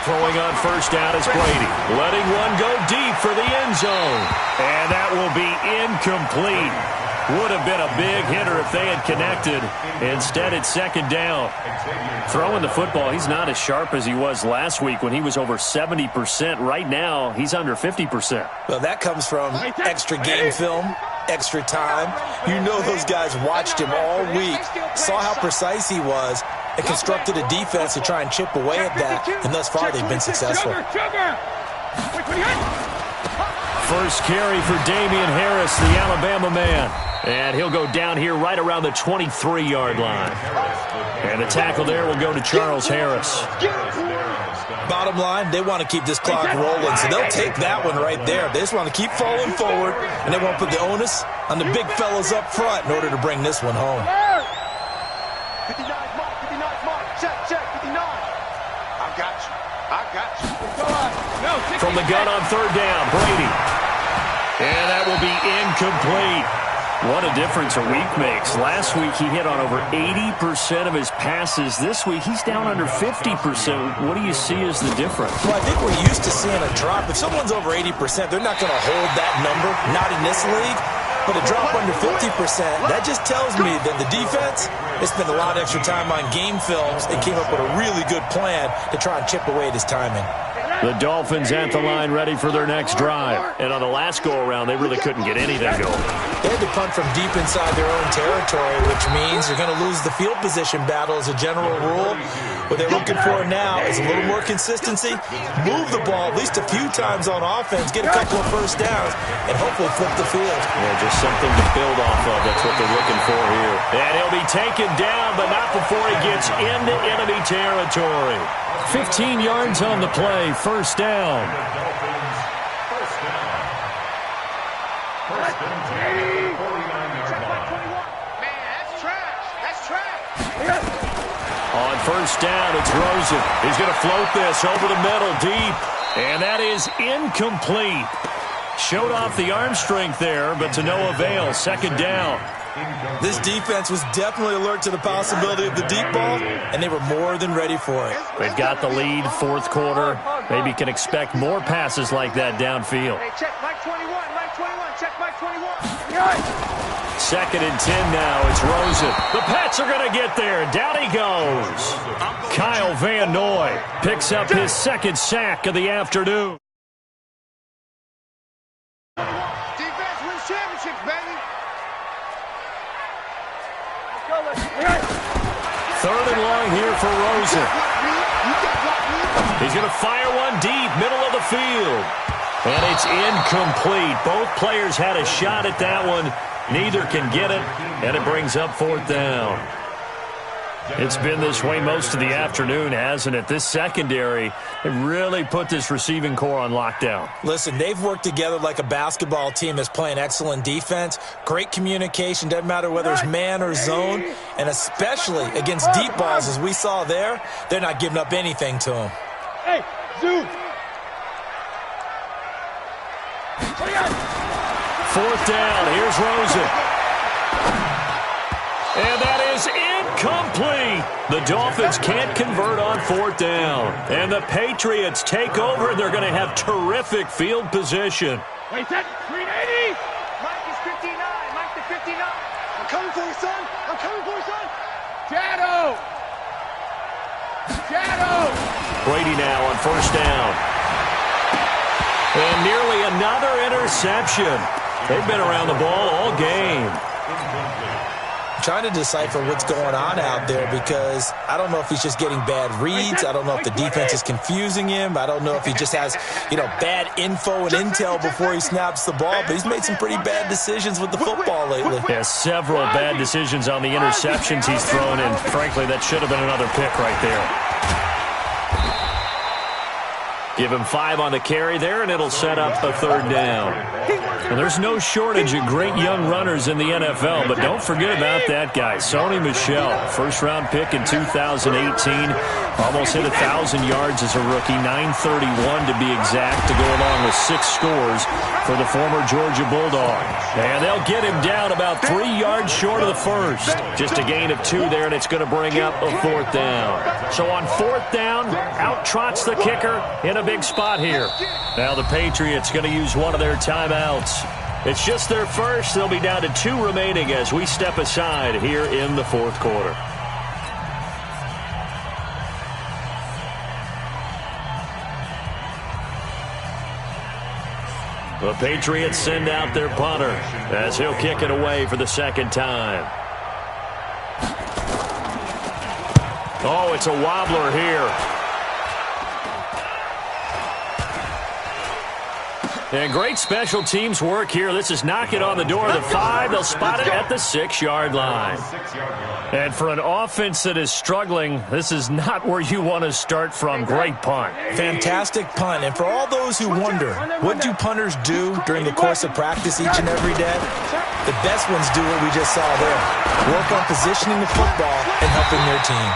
Throwing on first down is Brady. Letting one go deep for the end zone. And that will be incomplete. Would have been a big hitter if they had connected. Instead, it's second down. Throwing the football, he's not as sharp as he was last week when he was over 70%. Right now, he's under 50%. Well, that comes from extra game film, extra time. You know those guys watched him all week, saw how precise he was, and constructed a defense to try and chip away at that. And thus far, they've been successful. First carry for Damian Harris, the Alabama man. And he'll go down here right around the 23-yard line. And the tackle there will go to Charles Harris. Bottom line, they want to keep this clock rolling, so they'll take that one right there. They just want to keep falling forward, and they won't put the onus on the big fellas up front in order to bring this one home. 59 mark, 59 mark. Check, 59. I got you. From the gun on third down, Brady. And that will be incomplete. What a difference a week makes. Last week, he hit on over 80% of his passes. This week, he's down under 50%. What do you see as the difference? Well, I think we're used to seeing a drop. If someone's over 80%, they're not going to hold that number, not in this league. But a drop under 50%, that just tells me that the defense, they spent a lot of extra time on game films and came up with a really good plan to try and chip away at his timing. The Dolphins at the line ready for their next drive. And on the last go-around, they really couldn't get anything going. They had to punt from deep inside their own territory, which means you're going to lose the field position battle as a general rule. What they're looking for now is a little more consistency, move the ball at least a few times on offense, get a couple of first downs, and hopefully flip the field. Yeah, just something to build off of. That's what they're looking for here. And he'll be taken down, but not before he gets into enemy territory. 15 yards on the play, first down. On first down, it's Rosen. He's going to float this over the middle deep. And that is incomplete. Showed off the arm strength there, but to no avail. Second down. This defense was definitely alert to the possibility of the deep ball, and they were more than ready for it. They've got the lead, fourth quarter. Maybe can expect more passes like that downfield. Hey, check Mike 21, Mike 21, check Mike 21. Second and 10 now. It's Rosen. The Pats are going to get there. Down he goes. Kyle Van Noy picks up his second sack of the afternoon. Defense wins championships, baby. Third and long here for Rosen. He's going to fire one deep, middle of the field. And it's incomplete. Both players had a shot at that one. Neither can get it, and it brings up fourth down. It's been this way most of the afternoon, hasn't it? This secondary, it really put this receiving core on lockdown. Listen, they've worked together like a basketball team that's playing excellent defense. Great communication, doesn't matter whether it's man or zone. And especially against deep balls, as we saw there, they're not giving up anything to them. Hey, zoom. Fourth down, here's Rosen. And that is incomplete. The Dolphins can't convert on fourth down. And the Patriots take over. They're going to have terrific field position. Wait, that 380. Mike is 59. Mike to 59. I'm coming for you, son. I'm coming for you, son. Shadow. Brady now on first down. And nearly another interception. They've been around the ball all game. Trying to decipher what's going on out there because I don't know if he's just getting bad reads. I don't know if the defense is confusing him. I don't know if he just has, bad info and intel before he snaps the ball. But he's made some pretty bad decisions with the football lately. Yeah, several bad decisions on the interceptions he's thrown, and frankly, that should have been another pick right there. Give him 5 on the carry there, and it'll set up a 3rd down. And there's no shortage of great young runners in the NFL, but don't forget about that guy, Sony Michel. First-round pick in 2018. Almost hit 1,000 yards as a rookie, 931 to be exact, to go along with 6 scores for the former Georgia Bulldog. And they'll get him down about 3 yards short of the first. Just a gain of 2 there, and it's going to bring up a 4th down. So on 4th down, out trots the kicker in a big spot here. Now the Patriots going to use one of their timeouts. It's just their first. They'll be down to 2 remaining as we step aside here in the 4th quarter. The Patriots send out their punter as he'll kick it away for the 2nd time. Oh, it's a wobbler here. And great special teams work here. This is knock it on the door of the 5. They'll spot it at the 6-yard line. And for an offense that is struggling, this is not where you want to start from. Great punt. Fantastic punt. And for all those who wonder, what do punters do during the course of practice each and every day? The best ones do what we just saw there. Work on positioning the football and helping their team.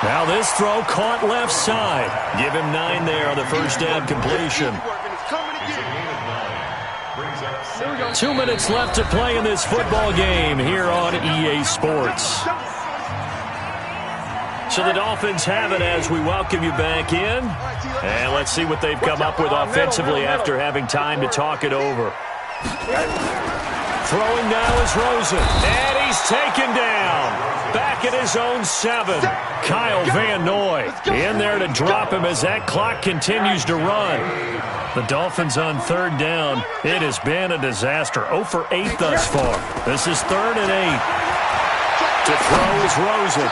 Now this throw caught left side. Give him 9 there on the first down completion. 2 minutes left to play in this football game here on EA Sports. So the Dolphins have it as we welcome you back in. And let's see what they've come up with offensively after having time to talk it over. Throwing now is Rosen. And he's taken down. Back at his own 7. Kyle Van Noy in there to drop him as that clock continues to run. The Dolphins on 3rd down. It has been a disaster. 0 for 8 thus far. This is 3rd and 8. To throw is Rosen.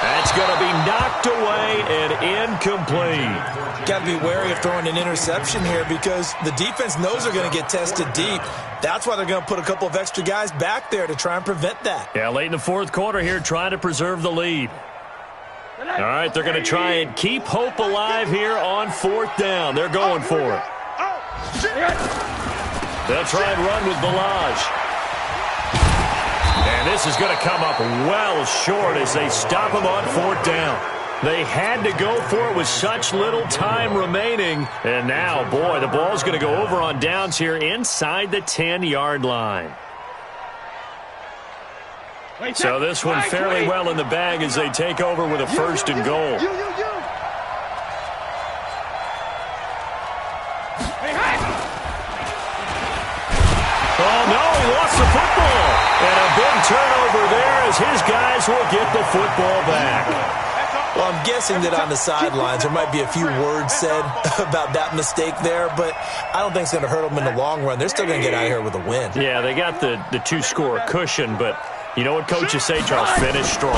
That's going to be knocked away and incomplete. Got to be wary of throwing an interception here because the defense knows they're going to get tested deep. That's why they're going to put a couple of extra guys back there to try and prevent that. Yeah, late in the 4th quarter here, trying to preserve the lead. All right, they're going to try and keep hope alive here on 4th down. They're going for it. They'll try and run with Balaj. And this is going to come up well short as they stop him on 4th down. They had to go for it with such little time remaining. And now, boy, the ball's going to go over on downs here inside the 10-yard line. So this one fairly well in the bag as they take over with a 1st and goal. Oh, no, he lost the football. And a big turnover there as his guys will get the football back. Well, I'm guessing that on the sidelines there might be a few words said about that mistake there, but I don't think it's going to hurt them in the long run. They're still going to get out of here with a win. Yeah, they got the 2-score cushion, but you know what coaches say, Charles? Finish strong.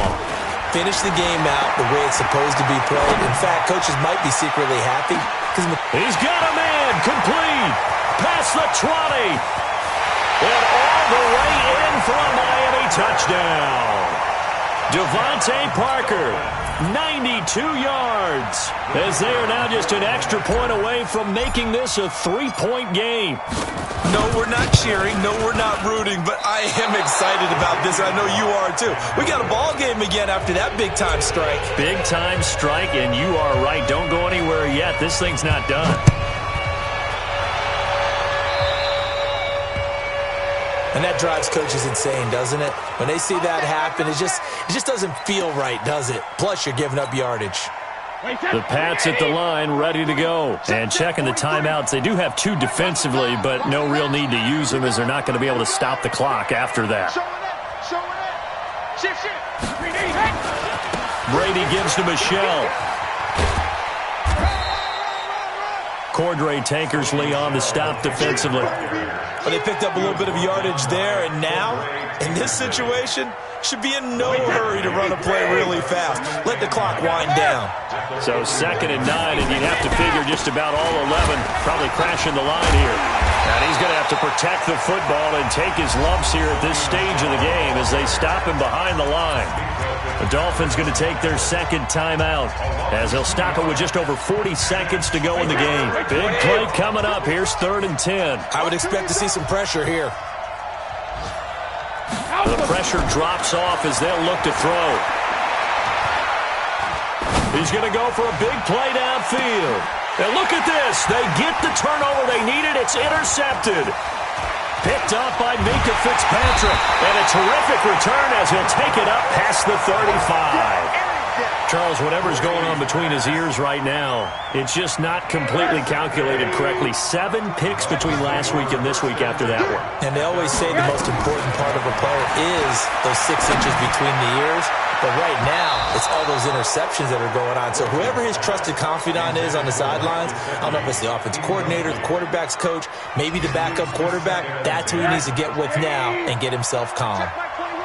Finish the game out the way it's supposed to be played. In fact, coaches might be secretly happy. He's got a man, complete, past the 20, and all the way in for a Miami touchdown. Devontae Parker, 92 yards, as they are now just an extra point away from making this a 3-point game. No, we're not cheering. No, we're not rooting, but I am excited about this. I know you are too. We got a ball game again after that big-time strike. Big-time strike, and you are right. Don't go anywhere yet. This thing's not done. And that drives coaches insane, doesn't it? When they see that happen, it just doesn't feel right, does it? Plus, you're giving up yardage. The Pats at the line, ready to go. And checking the timeouts. They do have 2 defensively, but no real need to use them as they're not going to be able to stop the clock after that. Brady gives to Michel. Cordray Tankersley on the stop defensively. But they picked up a little bit of yardage there, and now, in this situation, should be in no hurry to run a play really fast. Let the clock wind down. So 2nd and 9, and you'd have to figure just about all 11 probably crashing the line here. And he's going to have to protect the football and take his lumps here at this stage of the game as they stop him behind the line. The Dolphins going to take their second timeout as they'll stop it with just over 40 seconds to go in the game. Big play coming up. Here's 3rd and 10. I would expect to see some pressure here. The pressure drops off as they'll look to throw. He's going to go for a big play downfield. And look at this. They get the turnover they needed. It's intercepted. Picked up by Minkah Fitzpatrick. And a terrific return as he'll take it up past the 35. Charles, whatever's going on between his ears right now, it's just not completely calculated correctly. 7 picks between last week and this week after that one. And they always say the most important part of a player is those 6 inches between the ears. But right now, it's all those interceptions that are going on. So whoever his trusted confidant is on the sidelines, I don't know if it's the offensive coordinator, the quarterback's coach, maybe the backup quarterback, that's who he needs to get with now and get himself calm.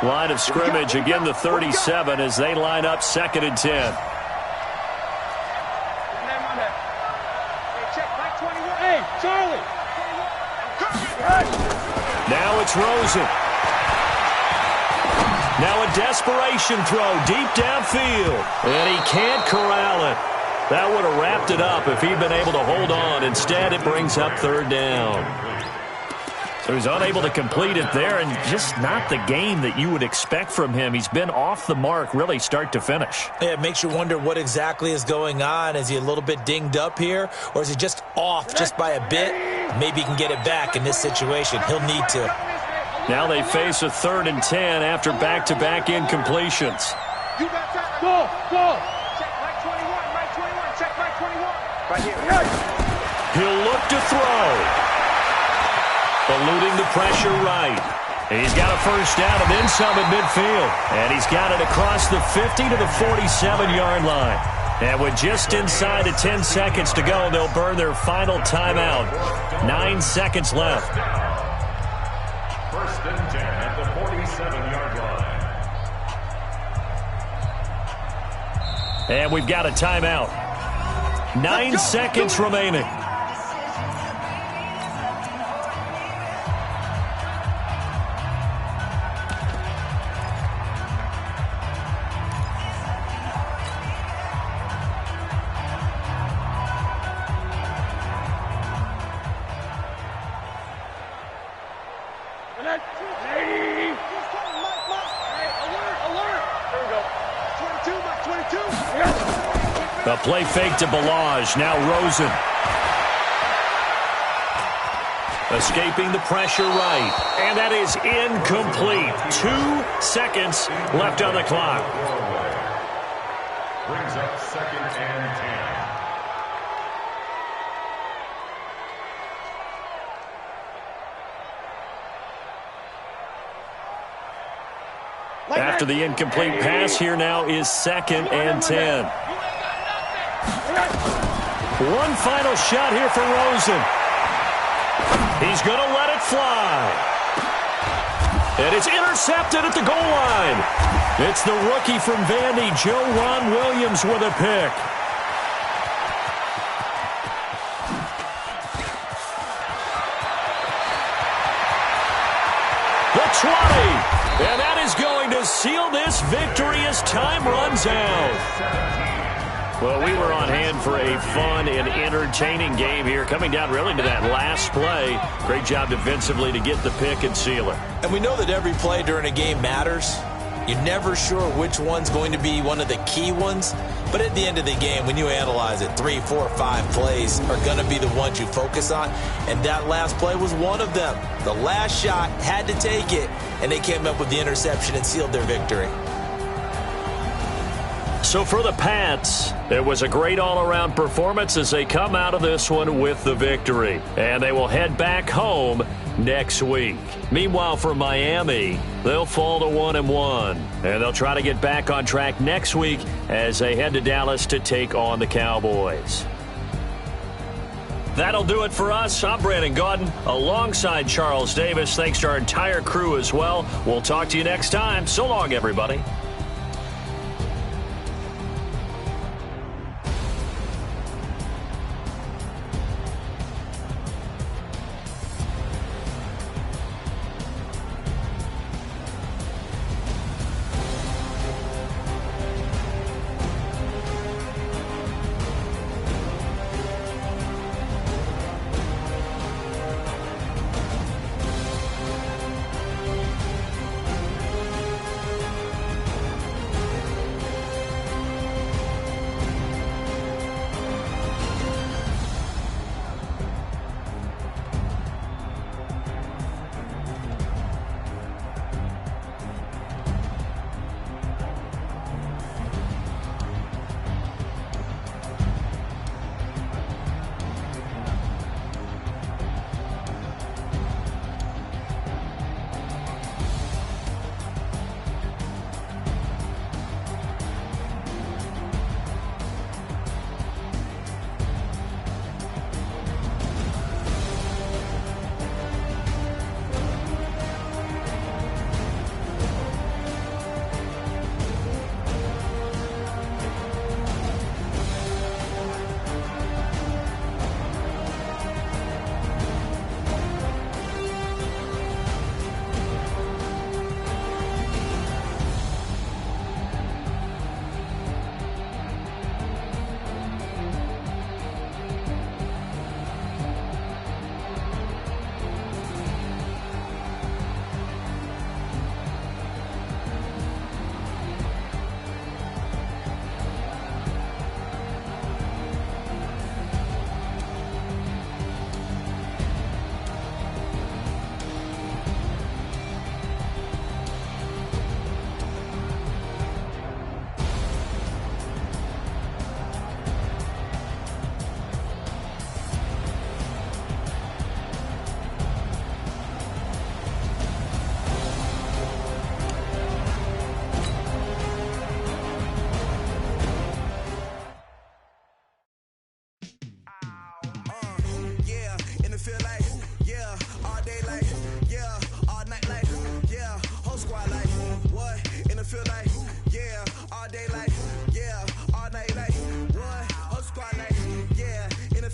Line of scrimmage, again the 37 as they line up 2nd and 10. Hey, Charlie! Now it's Rosen. Now a desperation throw deep downfield. And he can't corral it. That would have wrapped it up if he'd been able to hold on. Instead, it brings up 3rd down. So he's unable to complete it there, and just not the game that you would expect from him. He's been off the mark really start to finish. Yeah, it makes you wonder what exactly is going on. Is he a little bit dinged up here, or is he just off just by a bit? Maybe he can get it back in this situation. He'll need to. Now they face a 3rd and 10 after back-to-back incompletions. You got that. Go. Check right 21. Check right 21. Right here. He'll look to throw. Eluding the pressure right. He's got a 1st down and then some at midfield. And he's got it across the 50 to the 47-yard line. And with just inside of 10 seconds to go, they'll burn their final timeout. 9 seconds left. 1st and 10 at the 47-yard line. And we've got a timeout. 9 seconds remaining. The play fake to Balaj. Now Rosen. Escaping the pressure right. And that is incomplete. 2 seconds left on the clock. Brings up 2nd and 10. After the incomplete pass, here now is 2nd and 10. One final shot here for Rosen. He's going to let it fly. And it's intercepted at the goal line. It's the rookie from Vandy, Joe Ron Williams, with a pick. The 20. And that is going to seal this victory as time runs out. Well, we were on hand for a fun and entertaining game here, coming down really to that last play. Great job defensively to get the pick and seal it. And we know that every play during a game matters. You're never sure which one's going to be one of the key ones. But at the end of the game, when you analyze it, 3, 4, 5 plays are going to be the ones you focus on. And that last play was one of them. The last shot had to take it, and they came up with the interception and sealed their victory. So for the Pats, it was a great all-around performance as they come out of this one with the victory. And they will head back home next week. Meanwhile, for Miami, they'll fall to 1-1. And they'll try to get back on track next week as they head to Dallas to take on the Cowboys. That'll do it for us. I'm Brandon Gaudin alongside Charles Davis. Thanks to our entire crew as well. We'll talk to you next time. So long, everybody.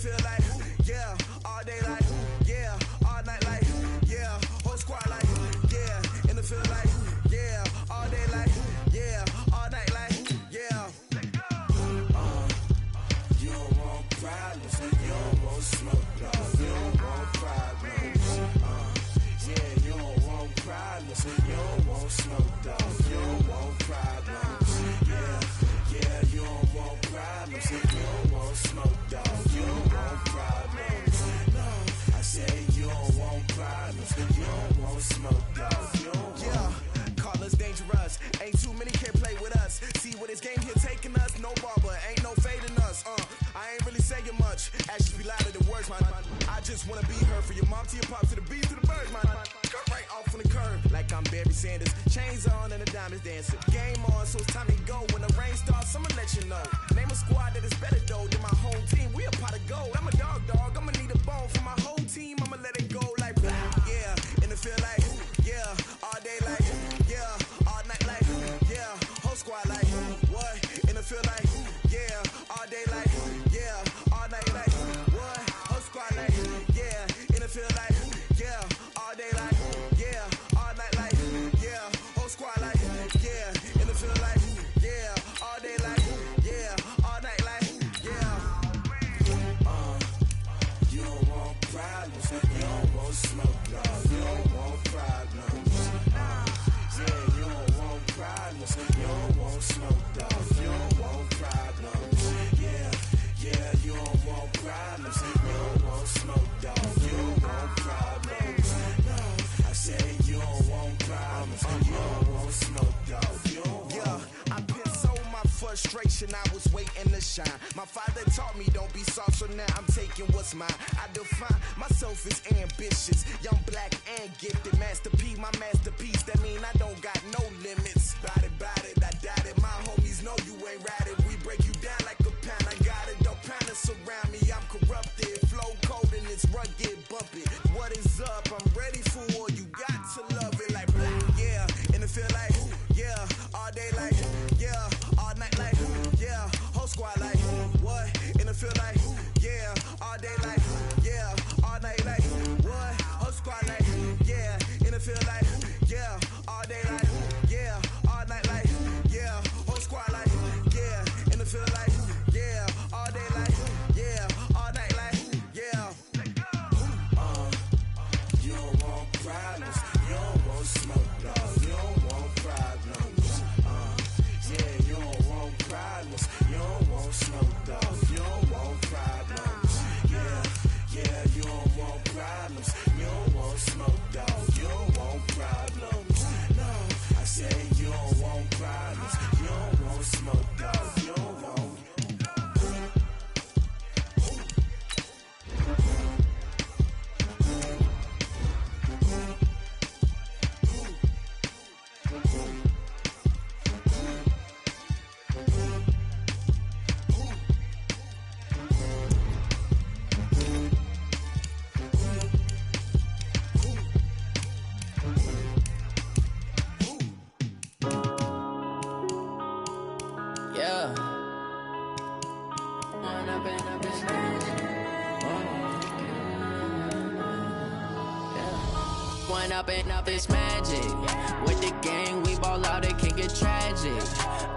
feel like, yeah, all day like, yeah, all night like, yeah, whole squad like, yeah, in the feel like, yeah, all day like, yeah, all night like, yeah. You don't want problems, you don't want smoke, dog. You don't want problems, yeah, you don't want problems, you don't want smoke, dog. You don't want problems, yeah, you don't want problems, you don't want smoke, dog. You don't want problems, no, I say you don't want problems, you don't want smoke, dog. You don't want. Call us dangerous, ain't too many can play with us. See what this game here taking us, no barber, ain't no fading us. I ain't really saying much, actions be louder than words, man. I just wanna be heard from your mom to your pop to the beat to the birds, man. Cut right off on the curb, like I'm Barry Sanders. Chains on and the diamonds dancing. Game on, so it's time to go. When the rain starts, I'ma let you know. Name a squad that is better though than my home team. We a pot of gold. I'm a dog, I'ma need a bone for my whole team. I'ma let it go like, yeah, and it feel like, yeah, all day like, yeah, all night like, yeah, whole squad like, what? And it feel like, yeah, all day like, yeah, all night like, what? Whole squad like, yeah, and it feel like, yeah, all day like, yeah, all night like, yeah, whole squad like, yeah, and it feel like, yeah, all day like, yeah, all night like, yeah. You don't want problems, you don't want smoke, dog. You don't want problems, yeah, you don't want problems, you don't want smoke, dog. You don't want problems, yeah, you don't want problems, you don't want smoke, dog. You don't want problems, no, I say you don't want problems, you don't want smoke, dog. You don't want. Yeah, I've been so my frustration, I was waiting to shine. My father taught me don't be soft, so now I'm taking what's mine. I define myself as ambitious, young, black, and gifted. Master P, my masterpiece, that mean I don't got no limits. Bout it, I doubt it. My homies know you ain't ratted. We break you down like a pound. I got it, don't panic around me. I'm corrupted, flow cold and it's rugged, bumpy. What is up? I'm ready for war. You got to love it like black, yeah, and it feel like, yeah, all day like, yeah, all night like, yeah, whole squad like, what? And it feel like, yeah, all day like, yeah, all night like, what? Whole squad like, yeah, and it feel like, yeah, all day like, yeah, all night like, yeah, whole squad like, yeah, and it feel like, yeah, all day like, yeah, all night like, yeah. You don't want problems, you don't want smoke, dog. You don't want problems, yeah, you don't want problems, you don't want smoke, dog. You don't want problems, yeah, you don't want problems, you don't want smoke, dog. You don't want problems, no, I say you don't want problems, you don't want smoke, dog. You don't want. Up this magic. With the gang, we ball out, it can get tragic.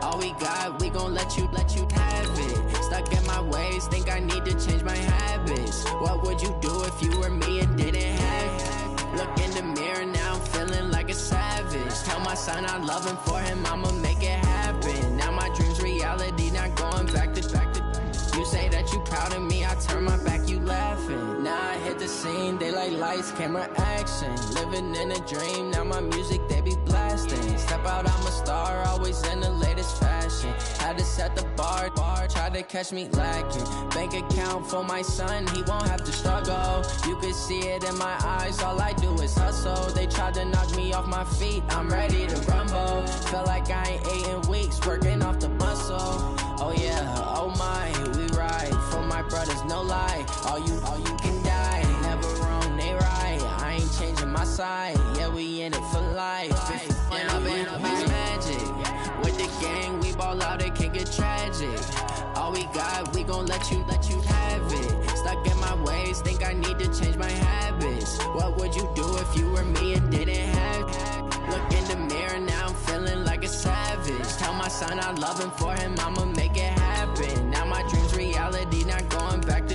All we got, we gon' let you have it. Stuck in my ways, think I need to change my habits. What would you do if you were me and didn't have it? Look in the mirror, now I'm feeling like a savage. Tell my son I love him, for him I'ma make it happen. Now my dream's reality, not going back to. You say that you proud of me, I turn my back, you laughing. Now I hit the scene, they like lights, camera, action. Living in a dream, now my music, they be blasting. Step out, I'm a star, always in the latest fashion. Had to set the bar, try to catch me lacking. Bank account for my son, he won't have to struggle. You can see it in my eyes, all I do is hustle. They tried to knock me off my feet, I'm ready to rumble. Felt like I ain't ate in weeks, working off the muscle. Oh yeah, oh my, we ride for my brothers, no lie. All you can die, never wrong, they right. I ain't changing my side, yeah, we in it for life. When up in it's magic. With the gang, we ball out, it can get tragic. All we got, we gon' let you have it. Stuck I love him for him, I'ma make it happen. Now my dream's reality, not going back to.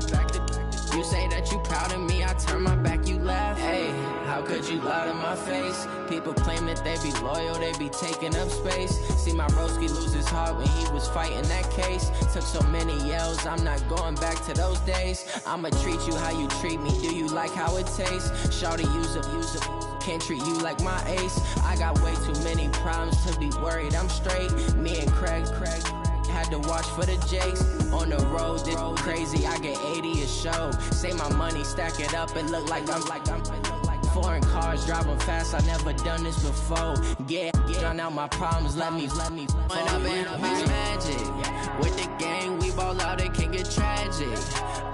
You say that you proud of me, I turn my back, you laugh. Hey, how could you lie to my face? People claim that they be loyal, they be taking up space. See my broski lose his heart when he was fighting that case. Took so many yells, I'm not going back to those days. I'ma treat you how you treat me, do you like how it tastes? Shawty, use a can't treat you like my ace. I got way too many problems to be worried, I'm straight. Me and Craig had to watch for the Jakes. On the road, this crazy, I get 80 a show. Say my money, stack it up, and look like I'm foreign cars, driving fast, I never done this before. Yeah, drown out my problems, let me When I've been magic. With the gang, we ball out, it can get tragic.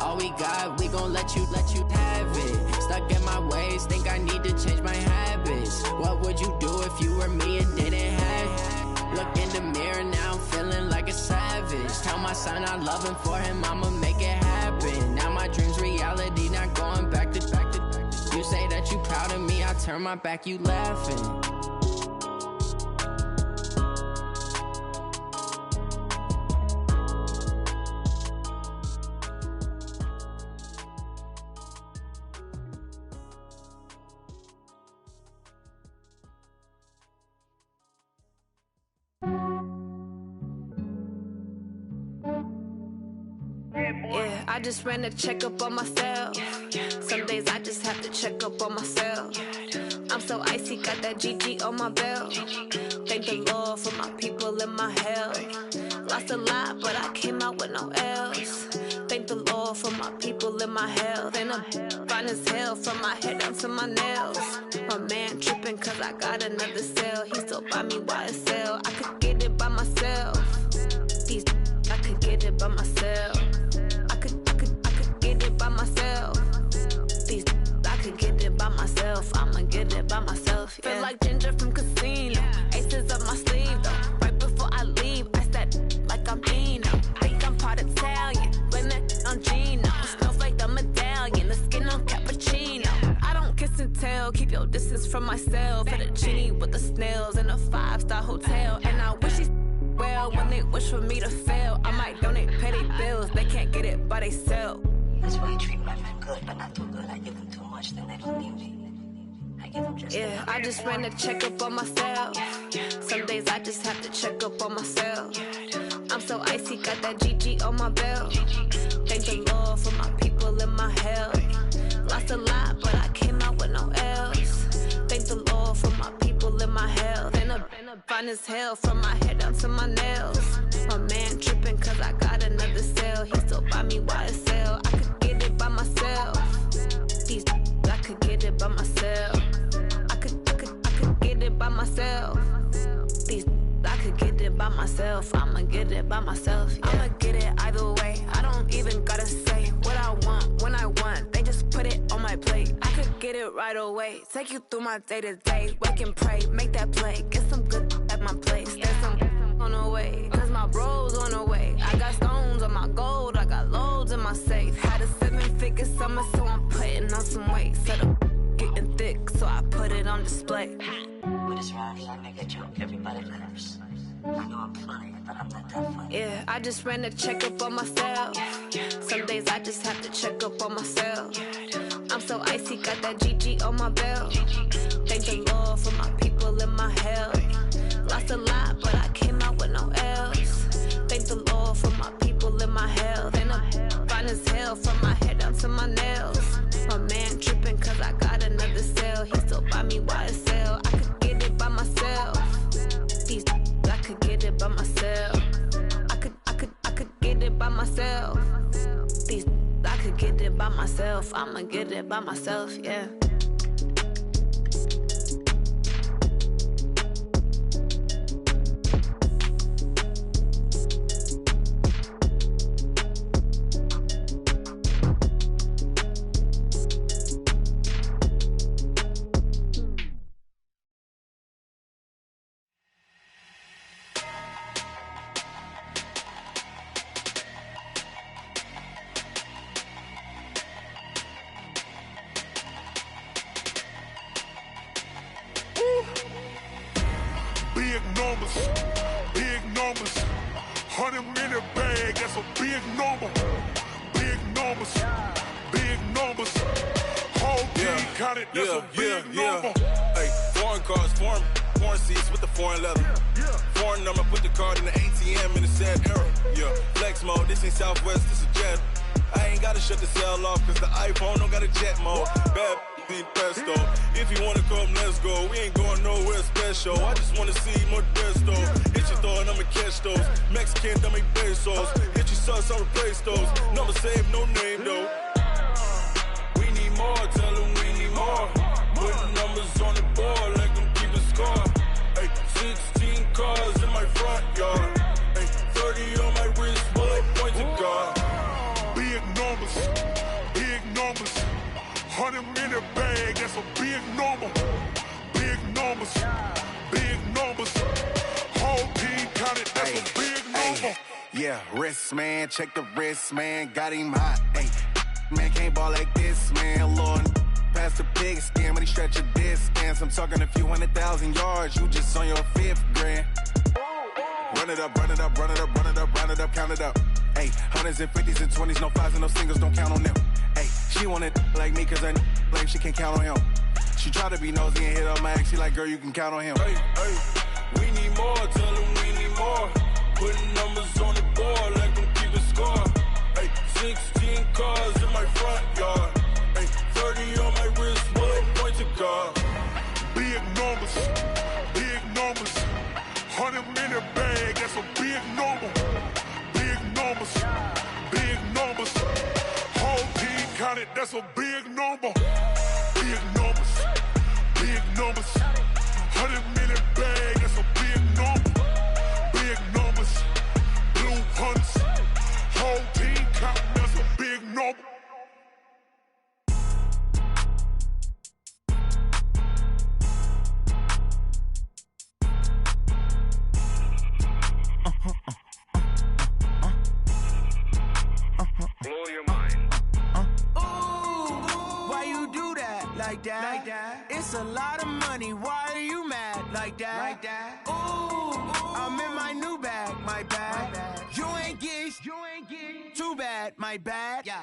All we got, we gon' let you have it. Stuck in my ways, think I need to change my habits. What would you do if you were me and didn't have it? Look in the mirror now, I'm feeling like a savage. Tell my son I love him for him, I'ma make it happen. Now my dream's reality, not going back to. You say that you proud of me, I turn my back, you laughing. Yeah, I just ran a checkup on myself. Some days I just have to check up on myself. I'm so icy, got that GG on my belt. Thank the Lord for my people and my health. Lost a lot, but I came out with no else. Thank the Lord for my people and my health. And I'm fine as hell from my head down to my nails. My man tripping cause I got another cell. He still buy me YSL. I could get it by myself. I could get it by myself. I could get it by myself. I could get it by myself. I'ma get it by myself. Yeah. Feel like Ginger from Casino. Aces up my sleeve though. Right before I leave, I said like I'm Dino. Think I'm part Italian. Blame that on Gino. Snowflake the medallion. The skin on cappuccino. I don't kiss and tell. Keep your distance from myself. At a genie with the snails in a 5-star hotel. And I wish he's well when they wish for me to fail. I might donate petty bills. They can't get it by they sell. That's why you treat my men good, but not too good. I give them too much, then they don't need me. I give them just yeah, I just ran a checkup on myself. Some days I just have to check up on myself. I'm so icy, got that GG on my belt. Thank the Lord for my people and my health. Lost a lot, but I came out with no else. Thank the Lord for my people and my health. And I'm fine as hell from my head down to my nails. My man tripping cause I got another cell. He still buy me YSL. I could get it by myself. I could get it by myself. I could get it by myself. I could get it by myself. I'ma get it by myself. Yeah. I'ma get it either way. I don't even gotta say what I want when I want. They just put it on my plate. I could get it right away. Take you through my day to day. Wake and pray, make that play. Get some good at my place. There's some on the way. Cause my bros on the way. I got stones on my gold. I got loads in my safe. Had a 7-figure summer, so I'm putting on some weight. Set up getting thick, so I put it on display. With this ride, I make a joke, everybody laughs. I know I'm funny, but I'm not that funny. Yeah, I just ran a checkup on myself. Some days I just have to check up on myself. I'm so icy, got that GG on my belt. Thank the Lord for my people and my health. Lost a lot, but I came out with no else. Thank the Lord for my people and my health. And I'm fine as hell from my head down to my nails. My man tripping cause I got another cell. He still buy me YSL. I could get it by myself. I could get it by myself. I could get it by myself. I could get it by myself. I'ma get it by myself, yeah. Big numbers, 100 minute bag, that's a big number. Big numbers, big numbers. Whole team counted, that's a big number. Hey, foreign cars, foreign seats with the foreign leather. Foreign number, put the card in the ATM in the sad era. Yeah, flex mode, this ain't Southwest, this is jet. I ain't gotta shut the cell off, cause the iPhone don't got a jet mode. Bad need pesto. If you wanna come, let's go. We ain't going nowhere special. I just wanna see more desto. Hit your throw and I'ma catch those. Mexican, don't make pesos. Hit your sauce, I'll replace those. Number save, no name though. We need more, tell them we need more. Putting numbers on the board, let them keep a score. Hey, 16 cars in my front yard. Hey, 30 on my wrist, bullet point to God. Big numbers, big numbers. 100 minute bag, that's a big number. Big numbers, big numbers. Whole team counted, that's a big number. Yeah, wrist man, check the wrist man, got him hot. Ay, man can't ball like this, man. Lord, past the pig skin when he stretch a distance. I'm talking a few 100,000 yards, you just on your 5th grand. Run it up, run it up, run it up, run it up, run it up, count it up. Ay, 100s and 50s and 20s, no 5s and no singles, don't count on them. Ay, she want it like me cause I blame she can't count on him. She try to be nosy and hit up my ex, she like, girl, you can count on him. Hey, we need more, tell them we need more. Putting numbers on the board, let them keep a score. Hey, 16 cars in my front yard. Hey, 30 on my wrist, bullet point to God. Big numbers, big numbers. 100 minute bag, that's a big number. Big numbers, big numbers. Whole team counted, that's a big number. Big numbers, big numbers. 100 minute bag, that's a big number. Big numbers, blue hunts. Whole team counting, that's a big number. Blow your mind. Why you do that like that? It's a lot of money. Why are you mad like that? Ooh, I'm in my new bag, my bad. You ain't getting too bad, my bad. Yeah.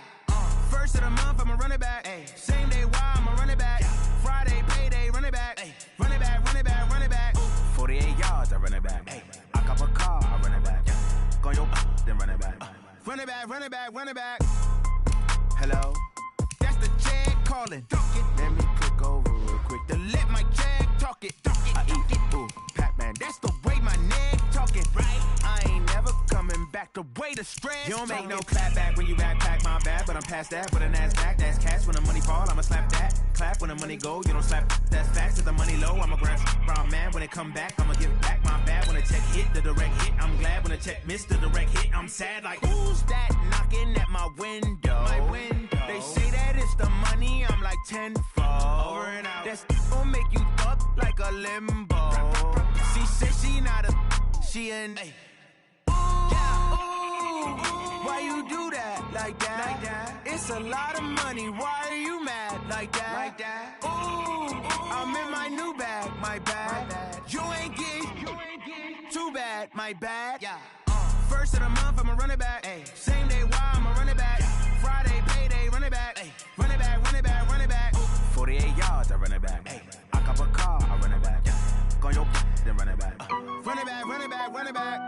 First of the month, I'ma run it back. Ay. Same day, why I'ma run it back. Friday, payday, run it back. Ay. Run it back, run it back, run it back. 48 yards, I run it back. Ay. I cop a car, I run it back. Go on your then run it back. Run it back, run it back, run it back. Hello? That's the jag calling. Let me click over real quick to let my jag talk it. I eat it, ooh, Pac-Man. That's the way my neck talking, right? I ain't never coming back the way the stress. You don't make no clap back when you backpack, my bad. But I'm past that with an ass back. That's cash when the money fall, I'ma slap that. Clap when the money go, you don't slap. That's facts. If the money low, I'ma grab brown man. When it come back, I'ma give back my bad. When the check hit, the direct hit. I'm glad when the check missed the direct hit. I'm sad like, who's that knocking at my window? My window. They say that it's the money, I'm like tenfold. Over and out. That's gon' make you up like a limbo. She said she not a, she an. Why you do that like that? It's a lot of money. Why are you mad like that? Ooh, I'm in my new bag, my bad. You ain't getting too bad, my bad. Yeah. First of the month, I'ma run it back. Ay. Same day, why I'ma run it back. Friday, payday, run it back. Ay. Run it back, run it back, run it back. 48 yards, I run it back. Ay. I cop a car, I run it back. Go on your then run it back. Run it back, run it back, run it back.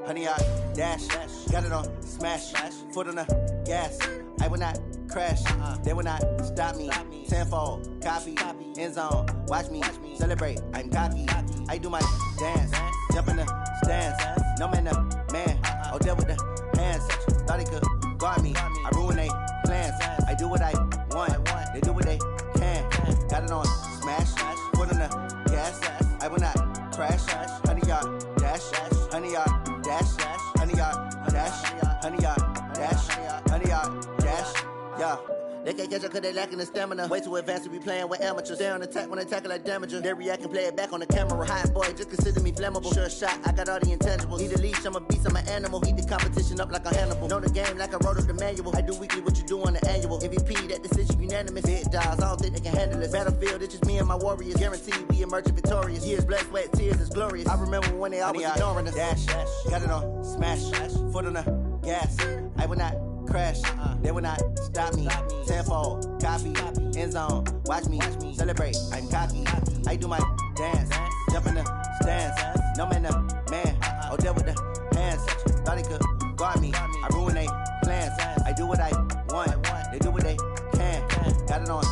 Honey, I dash, got it on smash, foot on the gas. I will not crash, they will not stop me. Tenfold, copy, end zone, watch me celebrate. I'm cocky, I do my dance, jump in the stands. No man, the man, oh there with the hands. Thought he could guard me, I ruin they plans. I do what I want, they do what they can. Got it on smash, foot on the gas. I will not crash, honey, y'all dash, honey, y'all dash, honey, y'all dash, honey, y'all dash, honey, y'all dash, yeah. They can't catch up cause they lacking the stamina. Way too advanced to be playing with amateurs. Stay on attack when they tackle like damager. They react and play it back on the camera. Hot boy, just consider me flammable. Sure shot, I got all the intangibles. Need a leash, I'm a beast, I'm an animal. Eat the competition up like a Hannibal. Know the game like I wrote up the manual. I do weekly what you do on the annual. MVP, that decision unanimous. Big dogs, I don't think they can handle this. Battlefield, it's just me and my warriors. Guaranteed we emerge victorious. Years, blood, sweat, tears, is glorious. I remember when they always ignoring us. Dash, got it on, smash, foot on the gas. I will not crash, they will not stop me. Tenfold, copy, end zone, watch me celebrate. I'm cocky, I do my dance, jump in the stands. No man, man, oh there with the hands. Thought he could guard me, I ruin they plans. I do what I want, they do what they can. Got it on